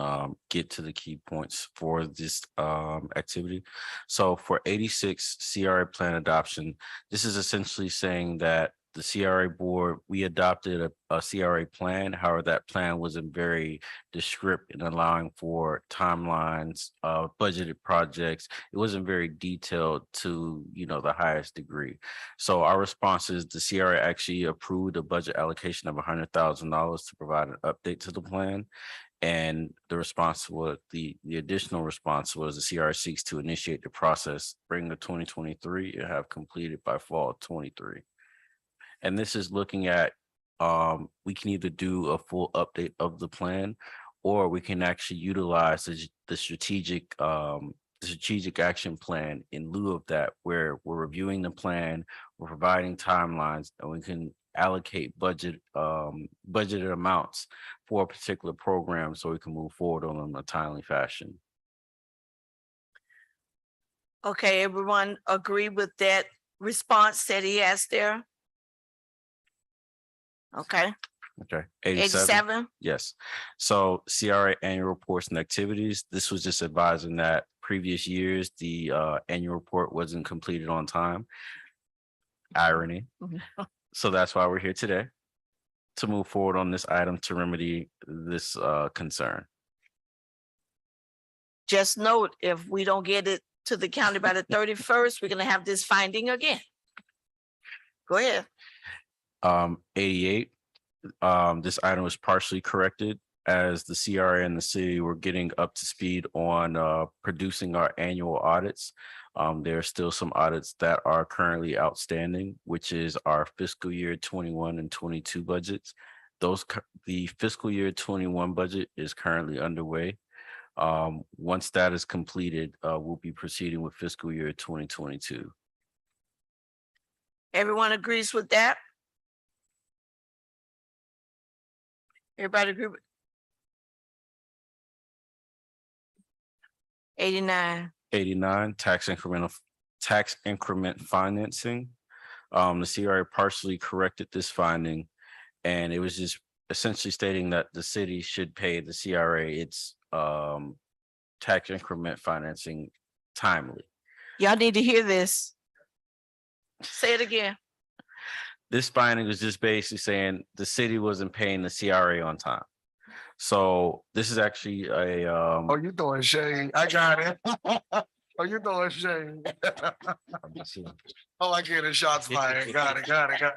get to the key points for this activity. So for 86 CRA plan adoption, this is essentially saying that the CRA board, we adopted a CRA plan. However, that plan wasn't very descriptive in allowing for timelines, budgeted projects. It wasn't very detailed to, the highest degree. So our response is the CRA actually approved a budget allocation of $100,000 to provide an update to the plan. And the response was the additional response was the CRA seeks to initiate the process spring of 2023 and have completed by fall of 23. And this is looking at, we can either do a full update of the plan, or we can actually utilize the strategic action plan in lieu of that, where we're reviewing the plan, we're providing timelines, and we can allocate budgeted amounts for a particular program so we can move forward on them in a timely fashion. Okay, everyone agree with that response that he has there? Okay, Okay. 87. Yes. So CRA annual reports and activities. This was just advising that previous years, the annual report wasn't completed on time. Irony. So that's why we're here today, to move forward on this item to remedy this concern. Just note, if we don't get it to the county by the 31st, we're gonna have this finding again. Go ahead. 88, this item was partially corrected as the CRA and the city were getting up to speed on producing our annual audits. There are still some audits that are currently outstanding, which is our fiscal year 21 and 22 budgets. The fiscal year 21 budget is currently underway. Once that is completed, we'll be proceeding with fiscal year 2022. Everyone agrees with that? Everybody agree with? 89. 89, tax increment financing. The CRA partially corrected this finding, and it was just essentially stating that the city should pay the CRA its tax increment financing timely. Y'all need to hear this. Say it again. This finding was just basically saying the city wasn't paying the CRA on time. So this is actually a Oh, you throwing shade. I got it. Oh, you throwing shade. Oh, I get it. Shots fired. Got it.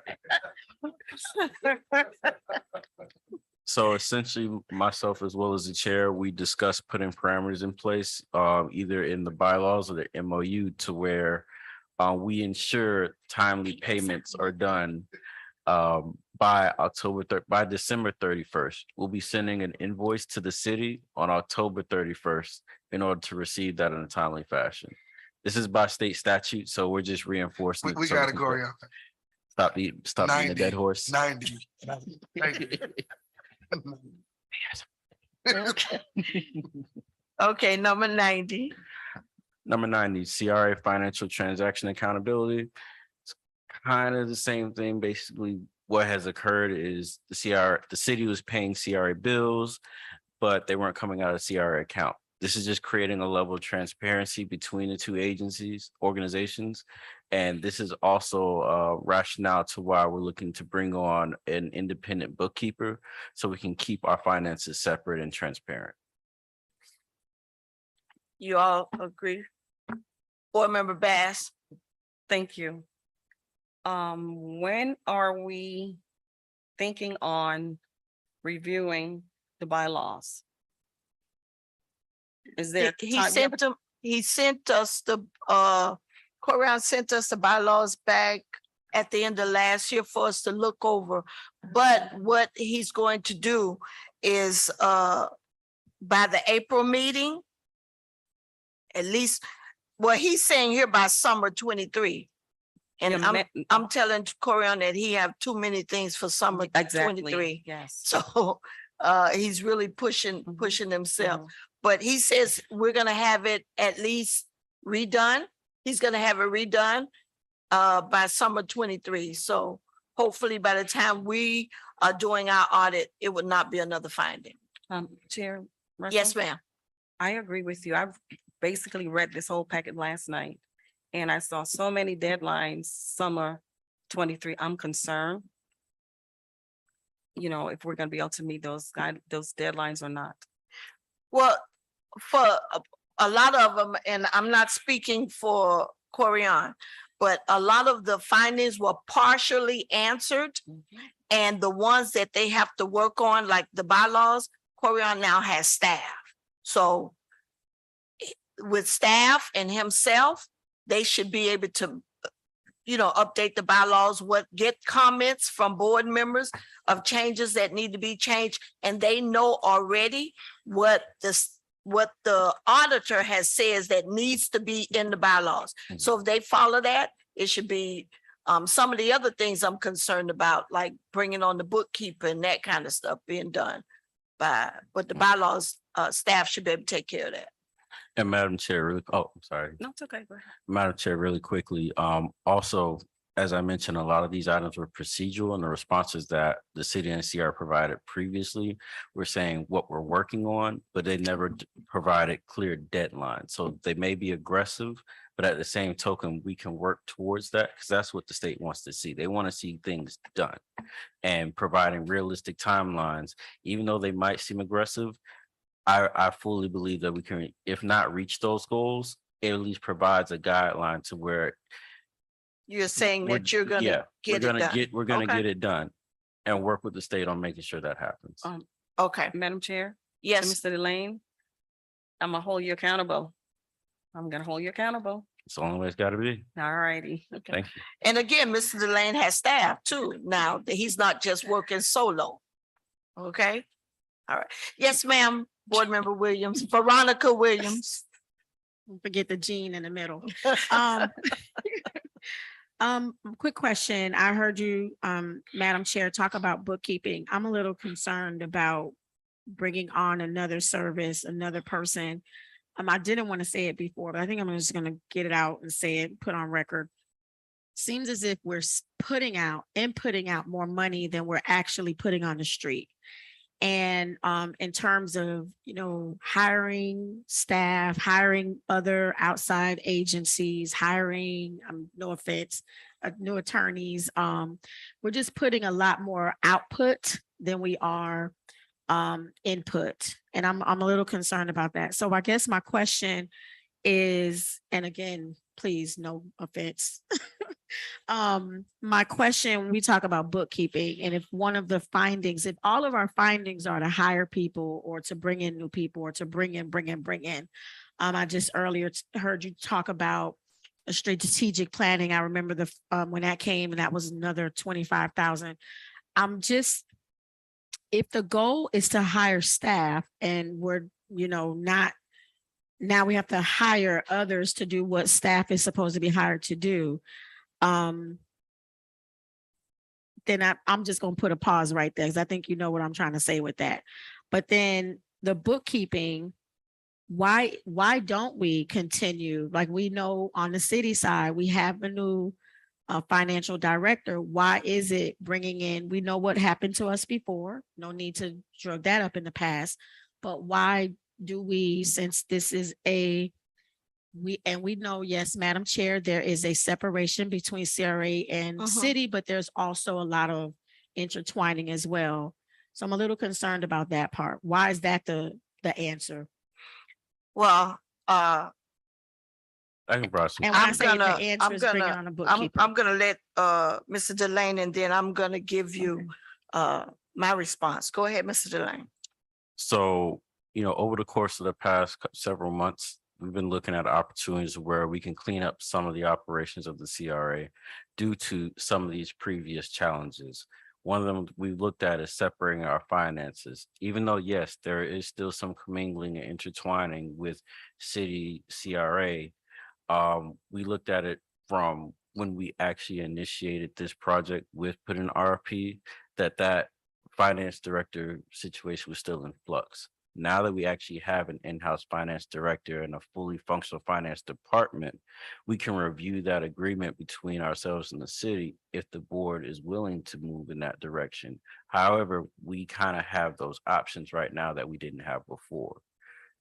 So essentially, myself as well as the chair, we discussed putting parameters in place, either in the bylaws or the MOU, to where we ensure timely payments are done by December 31st. We'll be sending an invoice to the city on October 31st in order to receive that in a timely fashion. This is by state statute, so we're just reinforcing. We got it, Gloria. Stop beating the dead horse. 90. Okay, number 90. Number 90, CRA financial transaction accountability. It's kind of the same thing. Basically, what has occurred is the city was paying CRA bills, but they weren't coming out of CRA account. This is just creating a level of transparency between the two organizations. And this is also rationale to why we're looking to bring on an independent bookkeeper so we can keep our finances separate and transparent. You all agree? Board Member Bass. Thank you. When are we thinking on reviewing the bylaws? Is there? He sent us the Corian sent us the bylaws back at the end of last year for us to look over. But what he's going to do is by the April meeting, at least, well, he's saying here by summer 23. And Yeah, I'm telling Corian that he have too many things for summer Exactly. 23. Yes. So he's really pushing himself. Mhm. But he says we're gonna have it at least redone. He's gonna have it redone by summer 23. So hopefully by the time we are doing our audit, it would not be another finding. Chair. Yes, Russell? ma'am. I agree with you. I've basically read this whole packet last night. And I saw so many deadlines, summer 23. I'm concerned. You know, if we're gonna be able to meet those deadlines or not. Well, for a lot of them, and I'm not speaking for Corian, but a lot of the findings were partially answered. And the ones that they have to work on, like the bylaws, Corian now has staff. So with staff and himself, they should be able to, update the bylaws, get comments from board members of changes that need to be changed. And they know already what the auditor has says that needs to be in the bylaws. So if they follow that, it should be some of the other things I'm concerned about, like bringing on the bookkeeper and that kind of stuff being done but the bylaws, staff should be able to take care of that. And Madam Chair, I'm sorry. No, it's okay. Go ahead. Madam Chair, really quickly, also, as I mentioned, a lot of these items were procedural and the responses that the city and CR provided previously were saying what we're working on, but they never provided clear deadlines. So they may be aggressive, but at the same token, we can work towards that because that's what the state wants to see. They want to see things done and providing realistic timelines, even though they might seem aggressive. I fully believe that we can, if not reach those goals, it at least provides a guideline to where You're saying that you're gonna get it done. we're gonna Okay. get it done and work with the state on making sure that happens. Okay, Madam Chair, yes, Mr. Delane, I'm gonna hold you accountable. I'm gonna hold you accountable. It's the only way it's gotta be. All righty. okay. Thank you. And again, Mr. Delane has staff too, now that he's not just working solo. Okay, all right. Yes, ma'am, Board Member Williams, Veronica Williams. Don't forget the gene in the middle. Quick question. I heard you, Madam Chair, talk about bookkeeping. I'm a little concerned about bringing on another service, another person. I didn't want to say it before, but I think I'm just going to get it out and say it, put on record. Seems as if we're putting out more money than we're actually putting on the street. And in terms of, hiring staff, hiring other outside agencies, hiring, no offense, new attorneys, we're just putting a lot more output than we are input. And I'm a little concerned about that. So I guess my question is, and again, please, no offense. My question, we talk about bookkeeping, and if one of the findings, if all of our findings are to hire people or to bring in new people or to bring in, I just earlier heard you talk about a strategic planning. I remember when that came and that was another 25,000. If the goal is to hire staff and we're, not, now we have to hire others to do what staff is supposed to be hired to do. Then I'm just going to put a pause right there because I think you know what I'm trying to say with that. But then the bookkeeping, why don't we continue? Like we know on the city side, we have a new financial director. Why is it bringing in, we know what happened to us before, no need to drug that up in the past, but why do we, since this is we know, yes, Madam Chair, there is a separation between CRA and city, but there's also a lot of intertwining as well. So I'm a little concerned about that part. Why is that the answer? Well, I can brush. And when I I'm say the gonna- answer I'm is bringing gonna- on a bookkeeper. I'm gonna let Mr. Delane, and then I'm gonna give you my response. Go ahead, Mr. Delane. So, over the course of the past several months, we've been looking at opportunities where we can clean up some of the operations of the CRA due to some of these previous challenges. One of them we looked at is separating our finances, even though, yes, there is still some commingling and intertwining with city CRA. We looked at it from when we actually initiated this project with putting an RFP, that finance director situation was still in flux. Now that we actually have an in-house finance director and a fully functional finance department, we can review that agreement between ourselves and the city if the board is willing to move in that direction. However, we kind of have those options right now that we didn't have before.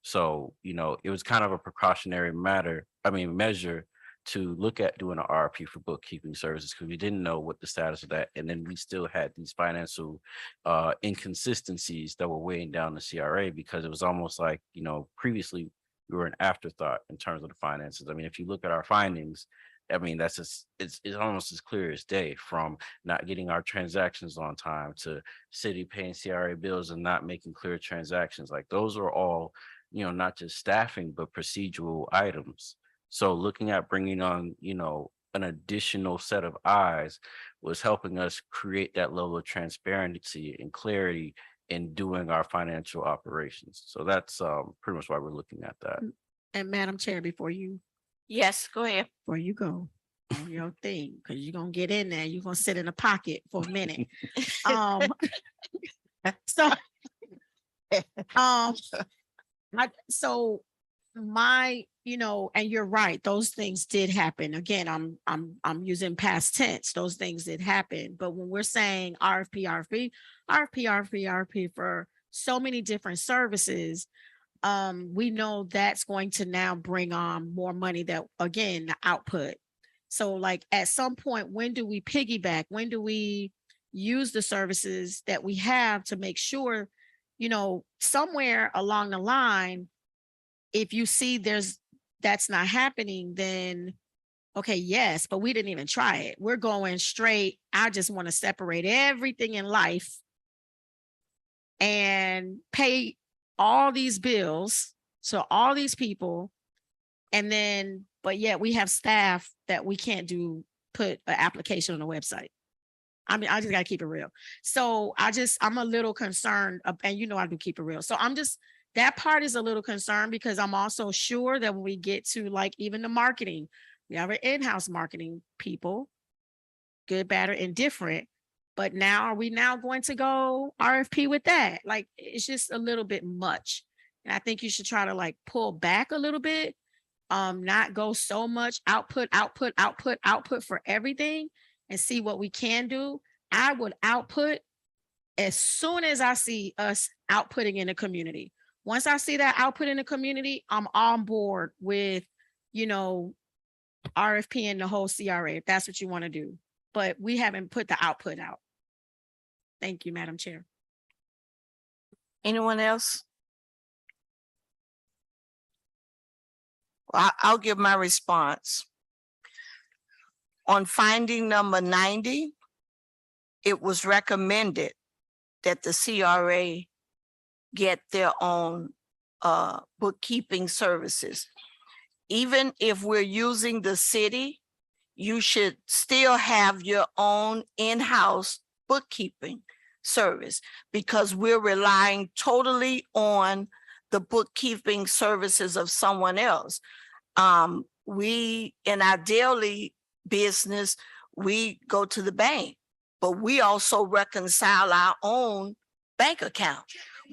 So, it was kind of a precautionary measure to look at doing an RFP for bookkeeping services because we didn't know what the status of that. And then we still had these financial inconsistencies that were weighing down the CRA because it was almost like, previously we were an afterthought in terms of the finances. I mean, if you look at our findings, that's just, it's almost as clear as day, from not getting our transactions on time to city paying CRA bills and not making clear transactions. Like those are all, not just staffing, but procedural items. So looking at bringing on, an additional set of eyes was helping us create that level of transparency and clarity in doing our financial operations. So that's pretty much why we're looking at that. And Madam Chair, before you Yes, go ahead. go on your thing, because you're gonna get in there, you're gonna sit in a pocket for a minute. So so my, and you're right, those things did happen. Again, I'm using past tense. Those things did happen. But when we're saying RFP for so many different services, we know that's going to now bring on more money, that again, the output. So like at some point, when do we piggyback? When do we use the services that we have to make sure, somewhere along the line, if you see that's not happening, then okay, yes, but we didn't even try it. We're going straight. I just want to separate everything in life and pay all these bills. So all these people, and then, but yet we have staff that we can't put an application on the website. I mean, I just gotta keep it real. So I'm a little concerned, and I do keep it real. So that part is a little concerned because I'm also sure that when we get to like even the marketing, we have our in-house marketing people, good, bad, or indifferent. But now are we now going to go RFP with that? Like, it's just a little bit much. And I think you should try to like pull back a little bit, not go so much output for everything, and see what we can do. I would output as soon as I see us outputting in the community. Once I see that output in the community, I'm on board with, RFP and the whole CRA, if that's what you want to do. But we haven't put the output out. Thank you, Madam Chair. Anyone else? Well, I'll give my response. On finding number 90, it was recommended that the CRA get their own bookkeeping services. Even if we're using the city, you should still have your own in-house bookkeeping service, because we're relying totally on the bookkeeping services of someone else. We, in our daily business, we go to the bank, but we also reconcile our own bank account.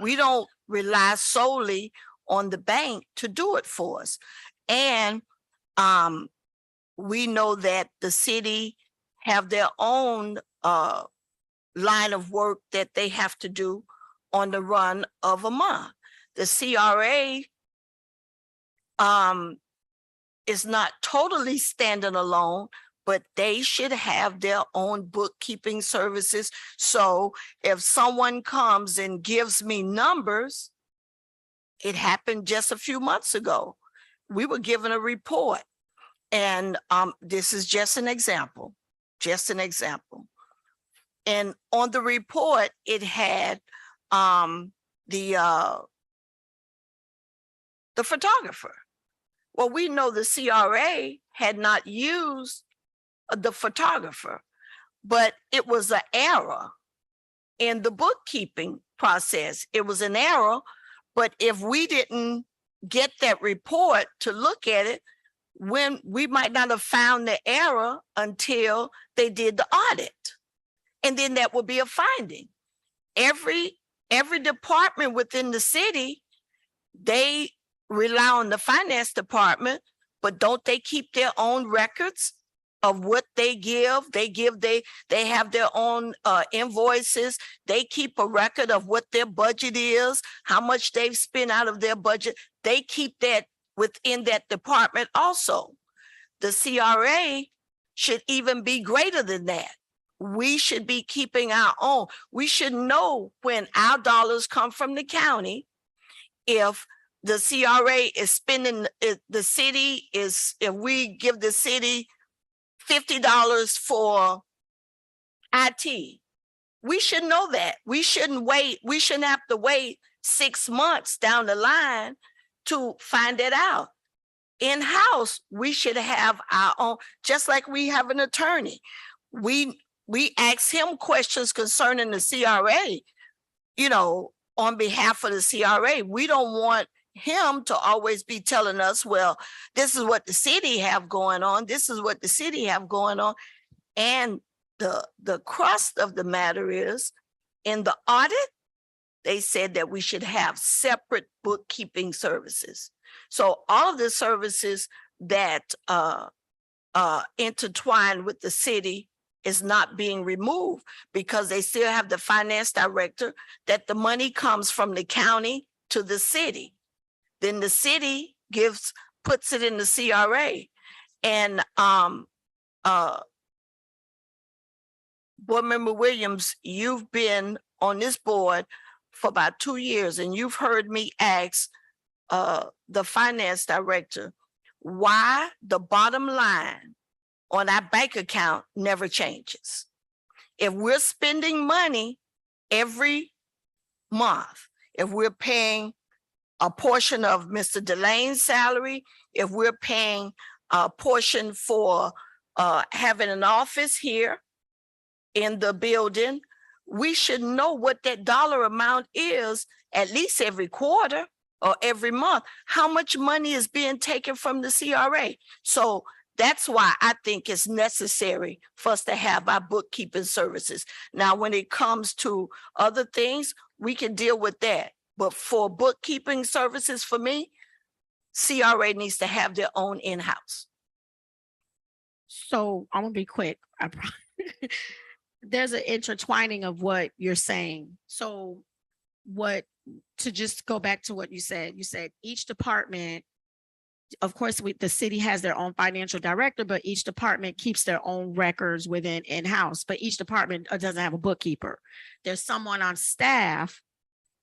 We don't rely solely on the bank to do it for us. And we know that the city have their own line of work that they have to do on the run of a month. The CRA is not totally standing alone, but they should have their own bookkeeping services. So if someone comes and gives me numbers, it happened just a few months ago. We were given a report, and this is just an example, And on the report, it had the photographer. Well, we know the CRA had not used the photographer, but it was an error in the bookkeeping process. It was an error, but if we didn't get that report to look at it, when we might not have found the error until they did the audit. And then that would be a finding. Every department within the city, they rely on the finance department, but don't they keep their own records of what they give? They have their own invoices. They keep a record of what their budget is, how much they've spent out of their budget. They keep that within that department also. The CRA should even be greater than that. We should be keeping our own. We should know when our dollars come from the county. If the CRA is spending, the city is, if we give the city $50 for IT, we should know that. We shouldn't wait. We shouldn't have to wait 6 months down the line to find it out. In-house, we should have our own, just like we have an attorney. We ask him questions concerning the CRA, you know, on behalf of the CRA. We don't want him to always be telling us, well, this is what the city have going on. This is what the city have going on. And the crust of the matter is, in the audit, they said that we should have separate bookkeeping services. So all of the services that intertwine with the city is not being removed because they still have the finance director, that the money comes from the county to the city. Then the city puts it in the CRA. And Board Member Williams, you've been on this board for about 2 years, and you've heard me ask the finance director why the bottom line on our bank account never changes. If we're spending money every month, if we're paying a portion of Mr. Delane's salary, if we're paying a portion for having an office here in the building, we should know what that dollar amount is at least every quarter or every month. How much money is being taken from the CRA? So that's why I think it's necessary for us to have our bookkeeping services. Now, when it comes to other things, we can deal with that. But for bookkeeping services, for me, CRA needs to have their own in-house. So I'm gonna be quick. There's an intertwining of what you're saying. So to just go back to what you said each department, of course, the city has their own financial director, but each department keeps their own records within in-house, but each department doesn't have a bookkeeper. There's someone on staff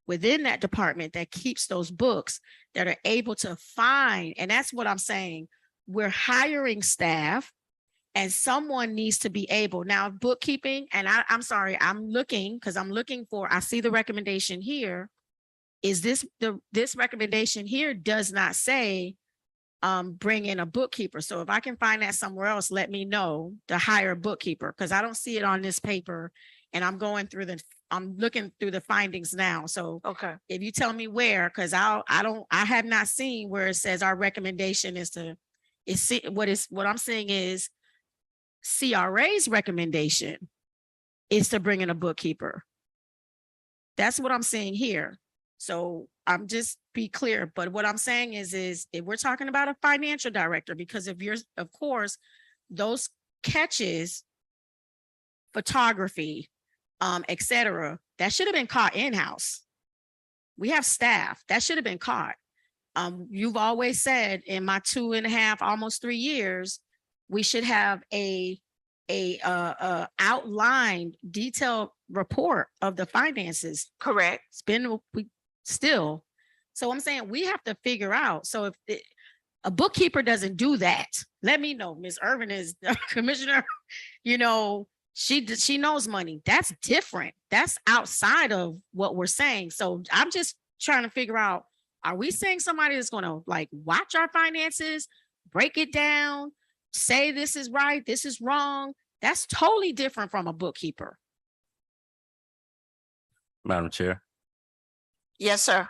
within that department that keeps those books that are able to find. And that's what I'm saying. We're hiring staff and someone needs to be able now bookkeeping. And I'm sorry, I'm looking for, I see the recommendation here. Is this recommendation here does not say bring in a bookkeeper. So if I can find that somewhere else, let me know to hire a bookkeeper, because I don't see it on this paper. And I'm looking through the findings now. So okay, if you tell me where, because I have not seen where it says our recommendation is what I'm saying is CRA's recommendation is to bring in a bookkeeper. That's what I'm saying here. So I'm just be clear, but what I'm saying is if we're talking about a financial director, because of course, those catches, photography, et cetera, that should have been caught in-house. We have staff that should have been caught. You've always said in my 2.5, almost 3 years, we should have a outlined, detailed report of the finances. correct. It's been still. So I'm saying we have to figure out. So if a bookkeeper doesn't do that, let me know. Ms. Irvin is the commissioner, she knows money. That's different. That's outside of what we're saying. So I'm just trying to figure out Are we saying somebody is gonna like watch our finances, break it down, say this is right, this is wrong? That's totally different from a bookkeeper. Madam Chair. Yes, sir.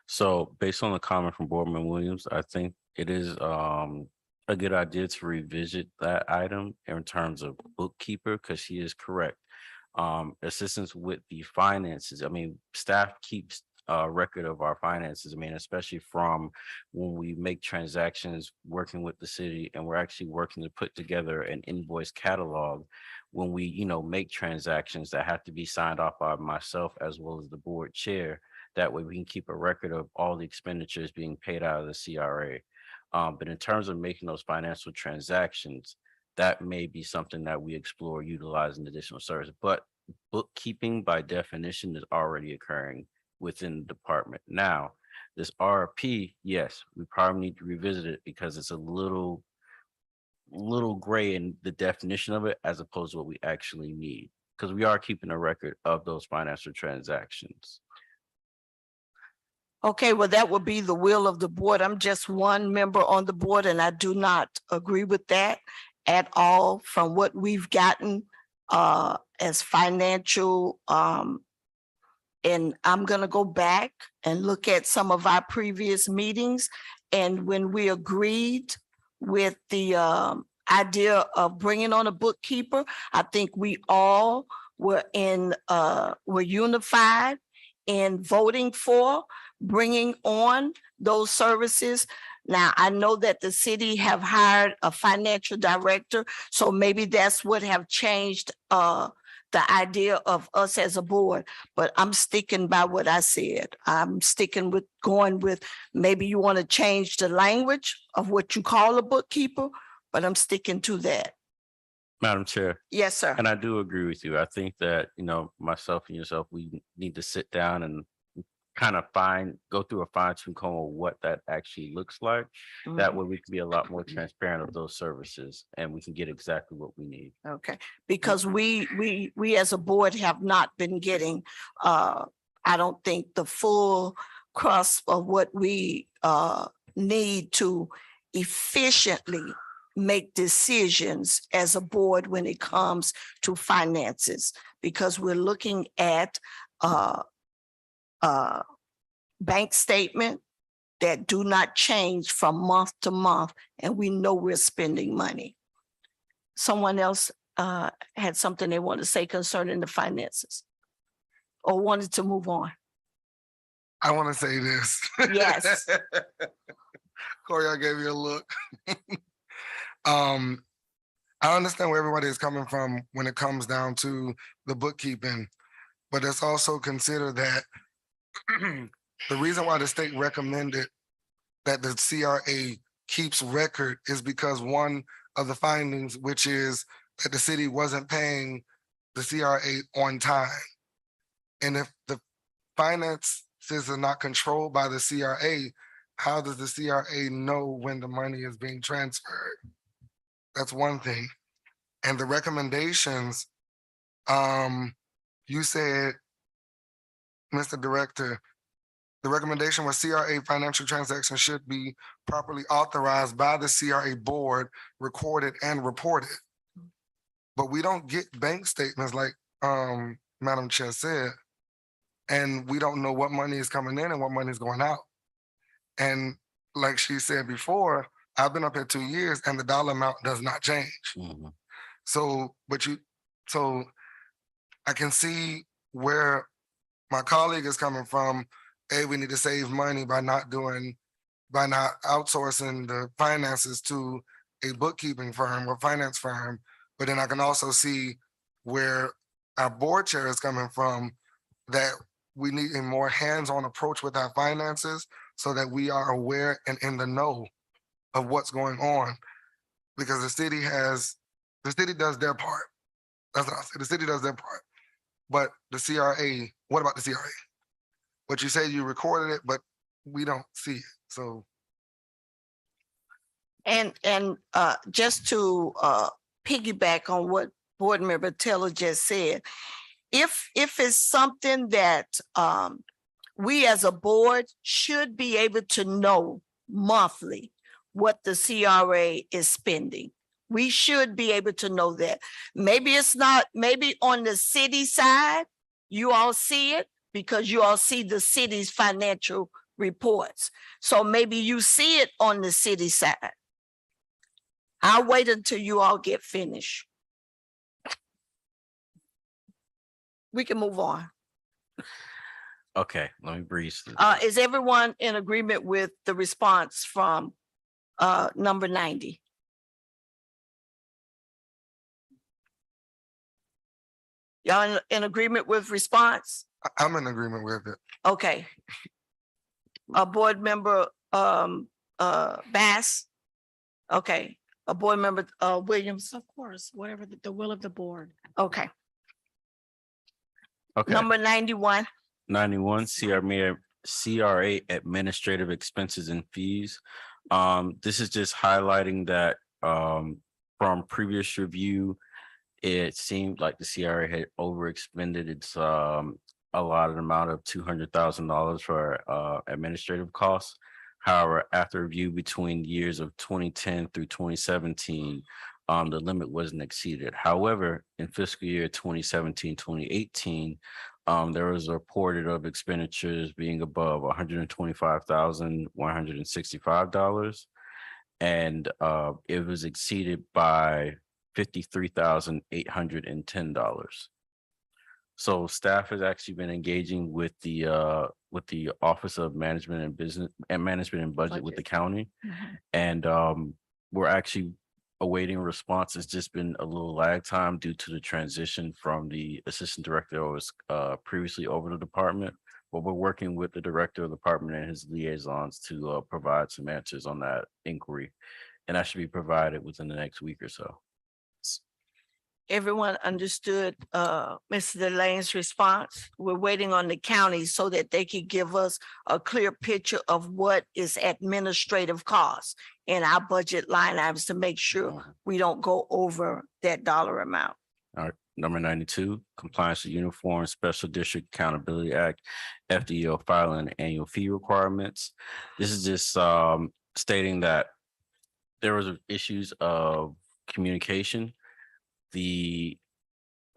So based on the comment from Boardman Williams, I think it is a good idea to revisit that item in terms of bookkeeper, because she is correct. Assistance with the finances. I mean, staff keeps a record of our finances. I mean, especially from when we make transactions working with the city, and we're actually working to put together an invoice catalog when we, make transactions that have to be signed off by myself as well as the board chair. That way we can keep a record of all the expenditures being paid out of the CRA. But in terms of making those financial transactions, that may be something that we explore utilizing additional service. But bookkeeping by definition is already occurring within the department. Now, this RFP, yes, we probably need to revisit it because it's a little gray in the definition of it as opposed to what we actually need, because we are keeping a record of those financial transactions. Okay, well, that would be the will of the board. I'm just one member on the board and I do not agree with that at all from what we've gotten as financial. And I'm gonna go back and look at some of our previous meetings. And when we agreed with the idea of bringing on a bookkeeper, I think we all were unified in voting for bringing on those services. Now, I know that the city have hired a financial director, so maybe that's what have changed the idea of us as a board, but I'm sticking by what I said. I'm sticking with going with, maybe you want to change the language of what you call a bookkeeper, but I'm sticking to that. Madam Chair. Yes, sir. And I do agree with you. I think that, myself and yourself, we need to sit down and kind of go through a fine-tooth comb of what that actually looks like. That way we can be a lot more transparent of those services and we can get exactly what we need. Okay, because we as a board have not been getting, I don't think the full crust of what we need to efficiently make decisions as a board when it comes to finances, because we're looking at bank statement that do not change from month to month, and we know we're spending money. Someone else had something they want to say concerning the finances or wanted to move on. I want to say this. Yes. Corey, I gave you a look. I understand where everybody is coming from when it comes down to the bookkeeping, but let's also consider that the reason why the state recommended that the CRA keeps record is because one of the findings, which is that the city wasn't paying the CRA on time. And if the finances are not controlled by the CRA, how does the CRA know when the money is being transferred? That's one thing. And the recommendations, you said, Mr. Director, the recommendation was CRA financial transactions should be properly authorized by the CRA board, recorded and reported. But we don't get bank statements like Madam Chair said, and we don't know what money is coming in and what money is going out. And like she said before, I've been up here 2 years and the dollar amount does not change. So I can see where my colleague is coming from. Hey, we need to save money by not outsourcing the finances to a bookkeeping firm or finance firm. But then I can also see where our board chair is coming from, that we need a more hands-on approach with our finances so that we are aware and in the know of what's going on. Because the city does their part. That's what I say. The city does their part. But the CRA, what about the CRA? What you say, you recorded it, but we don't see it. So. And just to piggyback on what Board Member Taylor just said, if it's something that we as a board should be able to know monthly what the CRA is spending. We should be able to know that. Maybe it's not, maybe on the city side, you all see it because you all see the city's financial reports. So maybe you see it on the city side. I'll wait until you all get finished. We can move on. Okay, let me breathe. Is everyone in agreement with the response from number 90? Y'all in agreement with response? I'm in agreement with it. Okay. A board member, Bass? Okay, a board member, Williams? Of course, whatever the will of the board. Okay, Okay, number 91. 91, CRA administrative expenses and fees. This is just highlighting that from previous review, it seemed like the CRA had overexpended its allotted amount of $200,000 for administrative costs. However, after review between years of 2010 through 2017, the limit wasn't exceeded. However, in fiscal year 2017, 2018, there was a reported of expenditures being above $125,165. And it was exceeded by $53,810. So staff has actually been engaging with the Office of Management and Business and Management and Budget with the county. And we're actually awaiting a response. It's just been a little lag time due to the transition from the assistant director who was previously over the department. But we're working with the director of the department and his liaisons to provide some answers on that inquiry. And that should be provided within the next week or so. Everyone understood Mr. Delane's response. We're waiting on the county so that they could give us a clear picture of what is administrative costs in our budget line items to make sure we don't go over that dollar amount. All right, number 92, compliance with Uniform Special District Accountability Act, FDO filing and annual fee requirements. This is just stating that there was issues of communication. The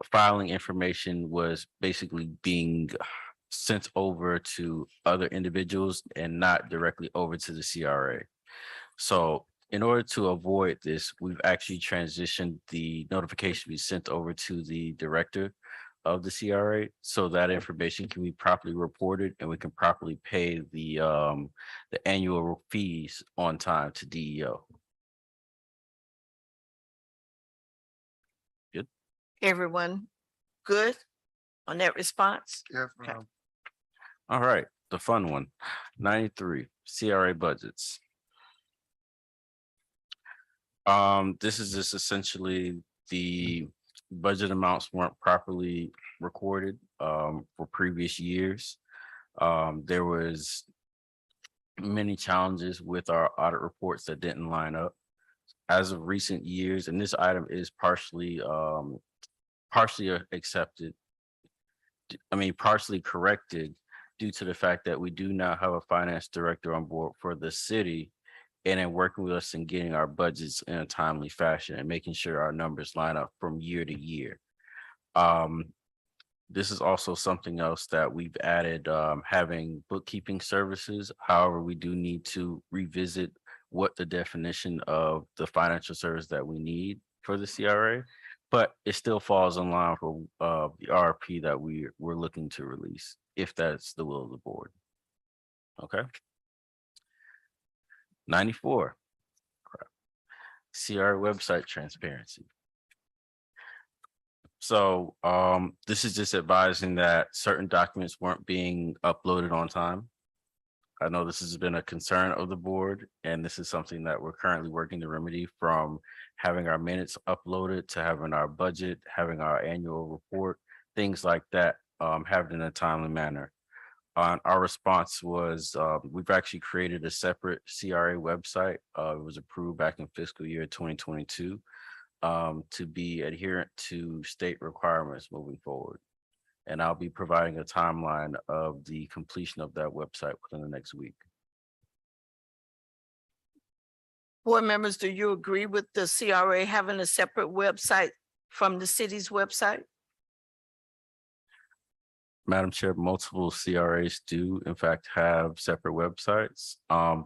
filing information was basically being sent over to other individuals and not directly over to the CRA. So in order to avoid this, we've actually transitioned the notification to be sent over to the director of the CRA so that information can be properly reported and we can properly pay the annual fees on time to DEO. Everyone good on that response? Yes, Okay. ma'am. All right, the fun one, 93, CRA budgets. This is just essentially the budget amounts weren't properly recorded for previous years. There was many challenges with our audit reports that didn't line up. As of recent years, and this item is partially accepted, partially corrected due to the fact that we do now have a finance director on board for the city and in working with us and getting our budgets in a timely fashion and making sure our numbers line up from year to year. This is also something else that we've added, having bookkeeping services. However, we do need to revisit what the definition of the financial service that we need for the CRA, but it still falls in line for the RFP that we're looking to release, if that's the will of the board. Okay. 94. CRA website transparency. So this is just advising that certain documents weren't being uploaded on time. I know this has been a concern of the board, and this is something that we're currently working to remedy, from having our minutes uploaded to having our budget, having our annual report, things like that, have it in a timely manner. Our response was we've actually created a separate CRA website. It was approved back in fiscal year 2022 to be adherent to state requirements moving forward. And I'll be providing a timeline of the completion of that website within the next week. Board members, do you agree with the CRA having a separate website from the city's website? Madam Chair, multiple CRAs do in fact have separate websites.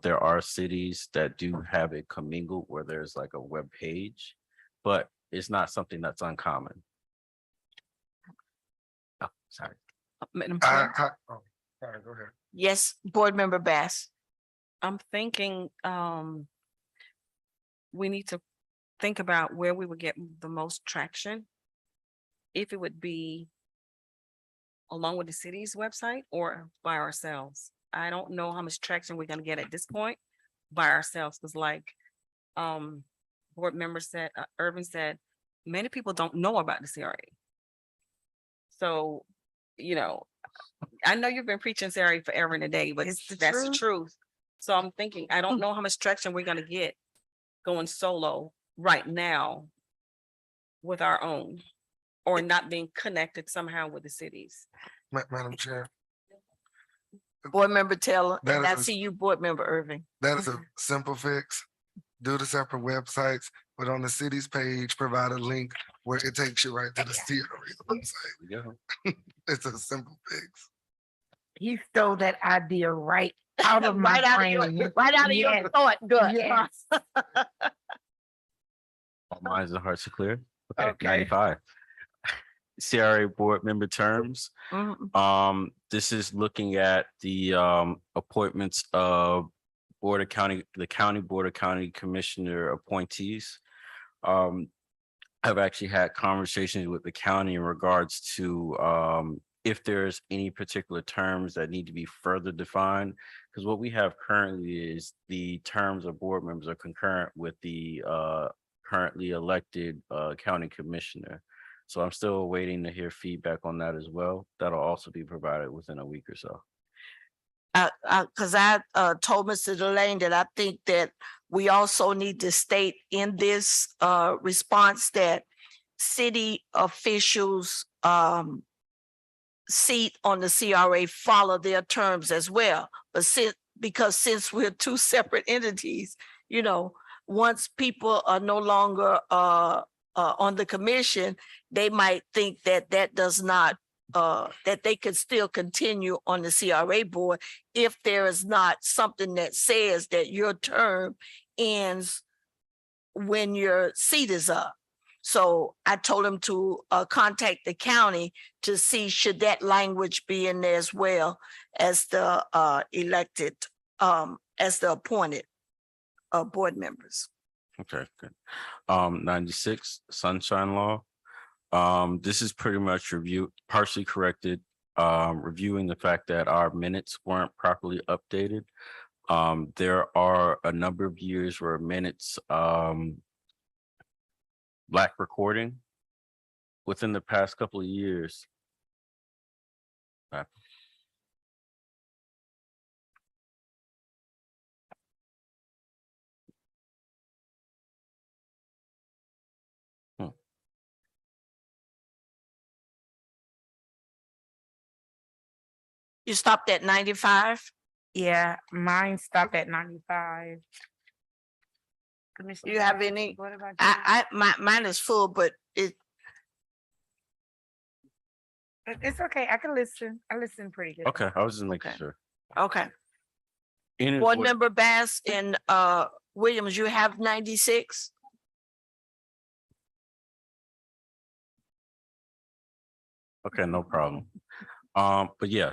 There are cities that do have it commingled where there's like a web page, but it's not something that's uncommon. Oh, sorry. Madam Chair, Oh, sorry, go ahead. Yes, Board Member Bass. I'm thinking, we need to think about where we would get the most traction. If it would be along with the city's website or by ourselves. I don't know how much traction we're gonna get at this point by ourselves, because like board member said, Irvin said, many people don't know about the CRA. So, you know, I know you've been preaching CRA forever and a day, but It's the that's the truth. truth. So I'm thinking, I don't know how much traction we're gonna get going solo right now with our own, or not being connected somehow with the cities. Madam Chair, Board Member Taylor, That and I is a- see you, Board Member Irving. that is a simple fix. Do the separate websites, but on the city's page, provide a link where it takes you right to the CRA website. Yeah. It's a simple fix. He stole that idea right out of my Right out of your, brain. right out of your Yes. thought, good. Yes. All minds and hearts are clear. Okay, Okay. 95. CRA board member terms. Mhm. This is looking at the appointments of the county board of county commissioner appointees. I've actually had conversations with the county in regards to if there's any particular terms that need to be further defined, because what we have currently is the terms of board members are concurrent with the currently elected county commissioner. So I'm still waiting to hear feedback on that as well. That'll also be provided within a week or so. Cause I told Mr. Delane that I think that we also need to state in this response that city officials seat on the CRA follow their terms as well. But since we're two separate entities, you know, once people are no longer on the commission, they might think that that does not that they could still continue on the CRA board if there is not something that says that your term ends when your seat is up. So I told him to contact the county to see should that language be in there as well as the elected, as the appointed board members. Okay, good. 96 Sunshine Law. This is pretty much partially corrected, reviewing the fact that our minutes weren't properly updated. There are a number of years where minutes lack recording within the past couple of years. You stopped at 95? Yeah, mine stopped at 95. You have any? What about you? Mine is full, but It's okay. I can listen. I listen pretty good. Okay, I was just making Okay. sure. okay. In Board order- Member Bass and Williams, you have 96? Okay, no problem. But yeah,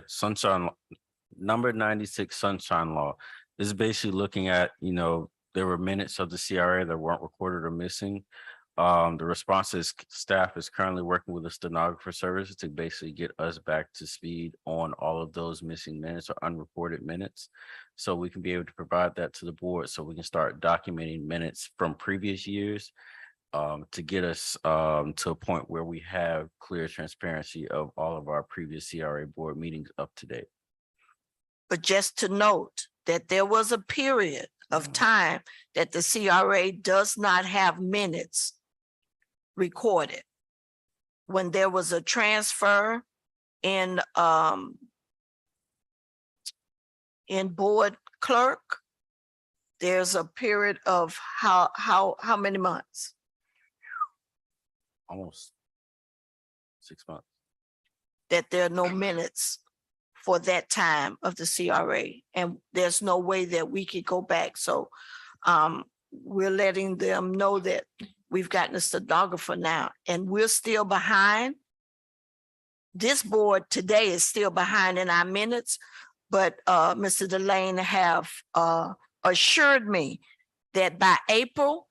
number 96 Sunshine Law. This is basically looking at, there were minutes of the CRA that weren't recorded or missing. The response is staff is currently working with a stenographer service to basically get us back to speed on all of those missing minutes or unreported minutes. So we can be able to provide that to the board so we can start documenting minutes from previous years to get us to a point where we have clear transparency of all of our previous CRA board meetings up to date. But just to note that there was a period of time that the CRA does not have minutes recorded. When there was a transfer in board clerk, there's a period of how many months? Almost 6 months. That there are no minutes for that time of the CRA, and there's no way that we could go back. So we're letting them know that we've gotten a stenographer now, and we're still behind. This board today is still behind in our minutes, but Mr. Delane have assured me that by April,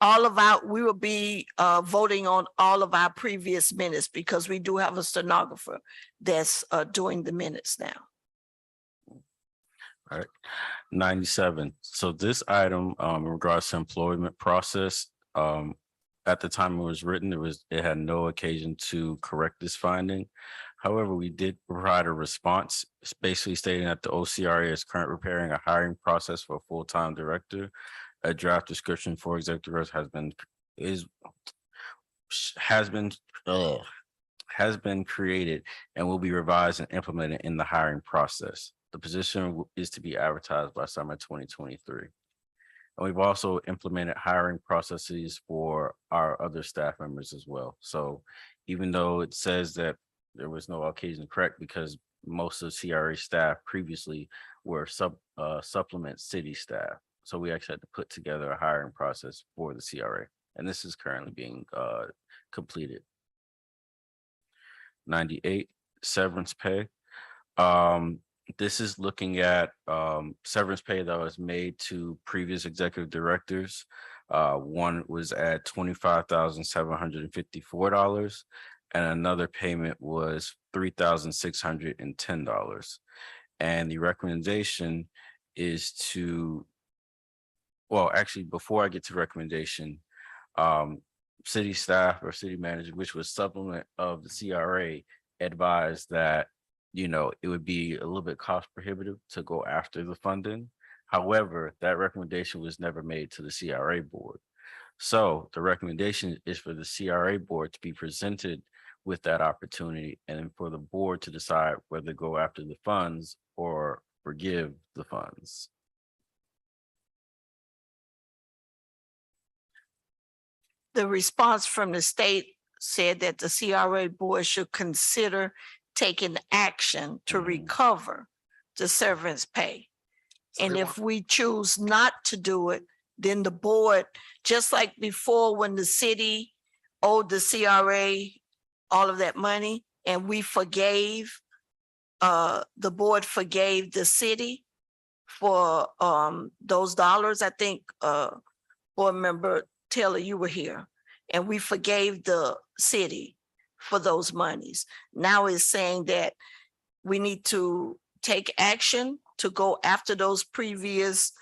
we will be voting on all of our previous minutes, because we do have a stenographer that's doing the minutes now. All right, 97. So this item in regards to employment process, at the time it was written, it had no occasion to correct this finding. However, we did provide a response, basically stating that the OCRA is currently preparing a hiring process for a full-time director. A draft description for executive director has been created and will be revised and implemented in the hiring process. The position is to be advertised by summer 2023. And we've also implemented hiring processes for our other staff members as well. So even though it says that there was no occasion to correct, because most of the CRA staff previously were supplement city staff. So we actually had to put together a hiring process for the CRA, and this is currently being completed. 98, severance pay. This is looking at severance pay that was made to previous executive directors. One was at $25,754, and another payment was $3,610. And the recommendation is to, well, actually, before I get to recommendation, city staff or city manager, which was supplement of the CRA, advised that, it would be a little bit cost prohibitive to go after the funding. However, that recommendation was never made to the CRA board. So the recommendation is for the CRA board to be presented with that opportunity, and for the board to decide whether to go after the funds or forgive the funds. The response from the state said that the CRA board should consider taking action to recover the severance pay. And if we choose not to do it, then the board, just like before when the city owed the CRA all of that money and we forgave, the board forgave the city for those dollars. I think board member Taylor, you were here, and we forgave the city for those monies. Now it's saying that we need to take action to go after those previous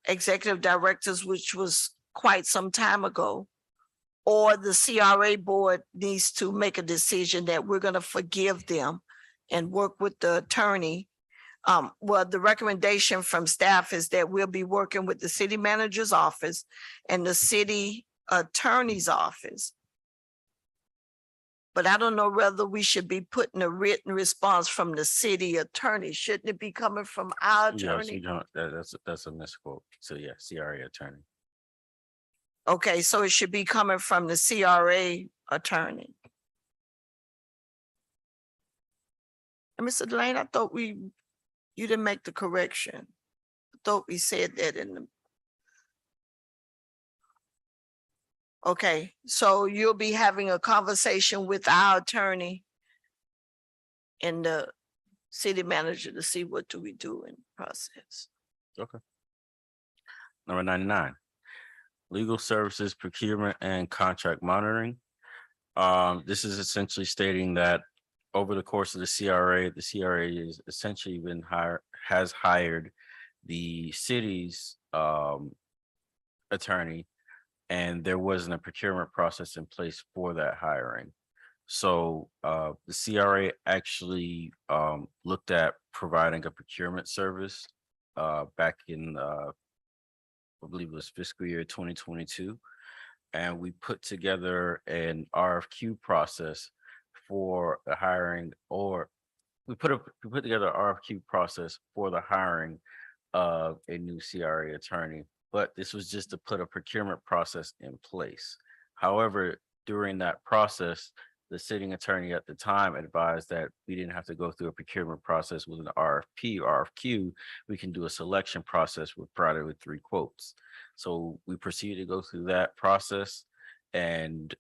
executive directors, which was quite some time ago, or the CRA board needs to make a decision that we're going to forgive them and work with the attorney. Well, the recommendation from staff is that we'll be working with the city manager's office and the city attorney's office. But I don't know whether we should be putting a written response from the city attorney. Shouldn't it be coming from our attorney? Yes, that's a misquote. So yeah, CRA attorney. Okay, so it should be coming from the CRA attorney. And Mr. Delane, I thought you didn't make the correction. I thought we said that in the. Okay, so you'll be having a conversation with our attorney and the city manager to see what do we do in the process. Okay. Number 99, legal services, procurement and contract monitoring. This is essentially stating that over the course of the CRA is essentially has hired the city's attorney, and there wasn't a procurement process in place for that hiring. So the CRA actually looked at providing a procurement service back in, I believe it was fiscal year 2022. And we put together an RFQ process for a hiring, or we put together an RFQ process for the hiring of a new CRA attorney, but this was just to put a procurement process in place. However, during that process, the sitting attorney at the time advised that we didn't have to go through a procurement process with an RFP or RFQ. We can do a selection process with provided with 3 quotes. So we proceeded to go through that process, and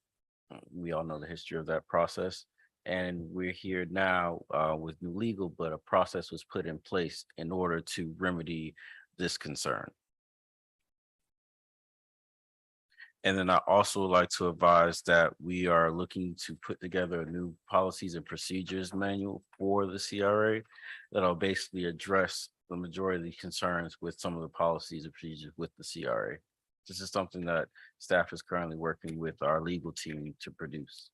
we all know the history of that process. And we're here now with new legal, but a process was put in place in order to remedy this concern. And then I also would like to advise that we are looking to put together a new policies and procedures manual for the CRA that'll basically address the majority of the concerns with some of the policies and procedures with the CRA. This is something that staff is currently working with our legal team to produce.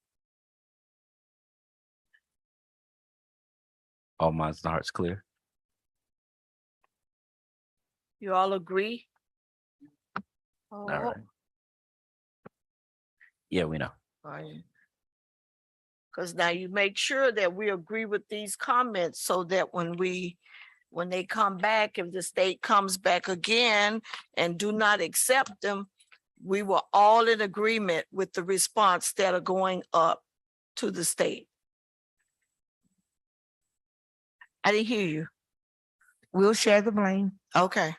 All minds and hearts clear. You all agree? All right. Yeah, we know. Because now you make sure that we agree with these comments so that when they come back, if the state comes back again and do not accept them, we were all in agreement with the response that are going up to the state. I didn't hear you. We'll share the blame. Okay.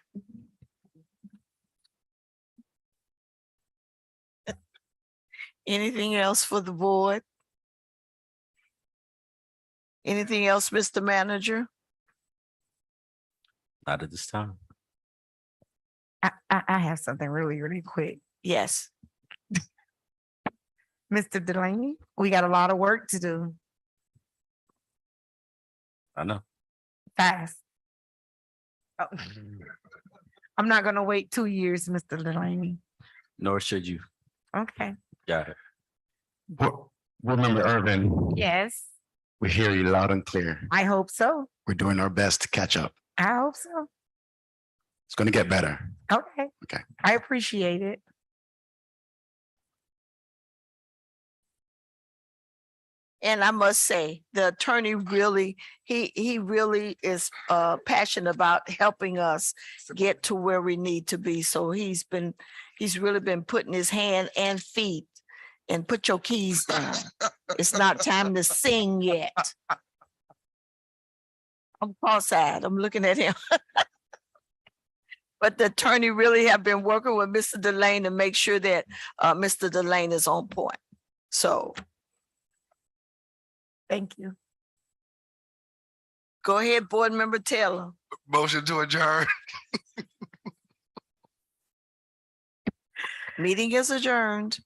Anything else for the board? Anything else, Mr. Manager? Not at this time. I have something really quick. Yes. Mr. Delaney, we got a lot of work to do I know. fast. Oh. I'm not gonna wait 2 years, Mr. Delaney. Nor should you. Okay. Got it. Board Member Irvin, Yes, we hear you loud and clear. I hope so. We're doing our best to catch up. I hope so. It's going to get better. Okay. Okay. I appreciate it. And I must say, the attorney really, he really is passionate about helping us get to where we need to be. So he's really been putting his hand and feet, and put your keys down. It's not time to sing yet. I'm cross-eyed. I'm looking at him. But the attorney really have been working with Mr. Delane to make sure that Mr. Delane is on point. So Thank you. go ahead, Board Member Taylor. Motion to adjourn. Meeting is adjourned.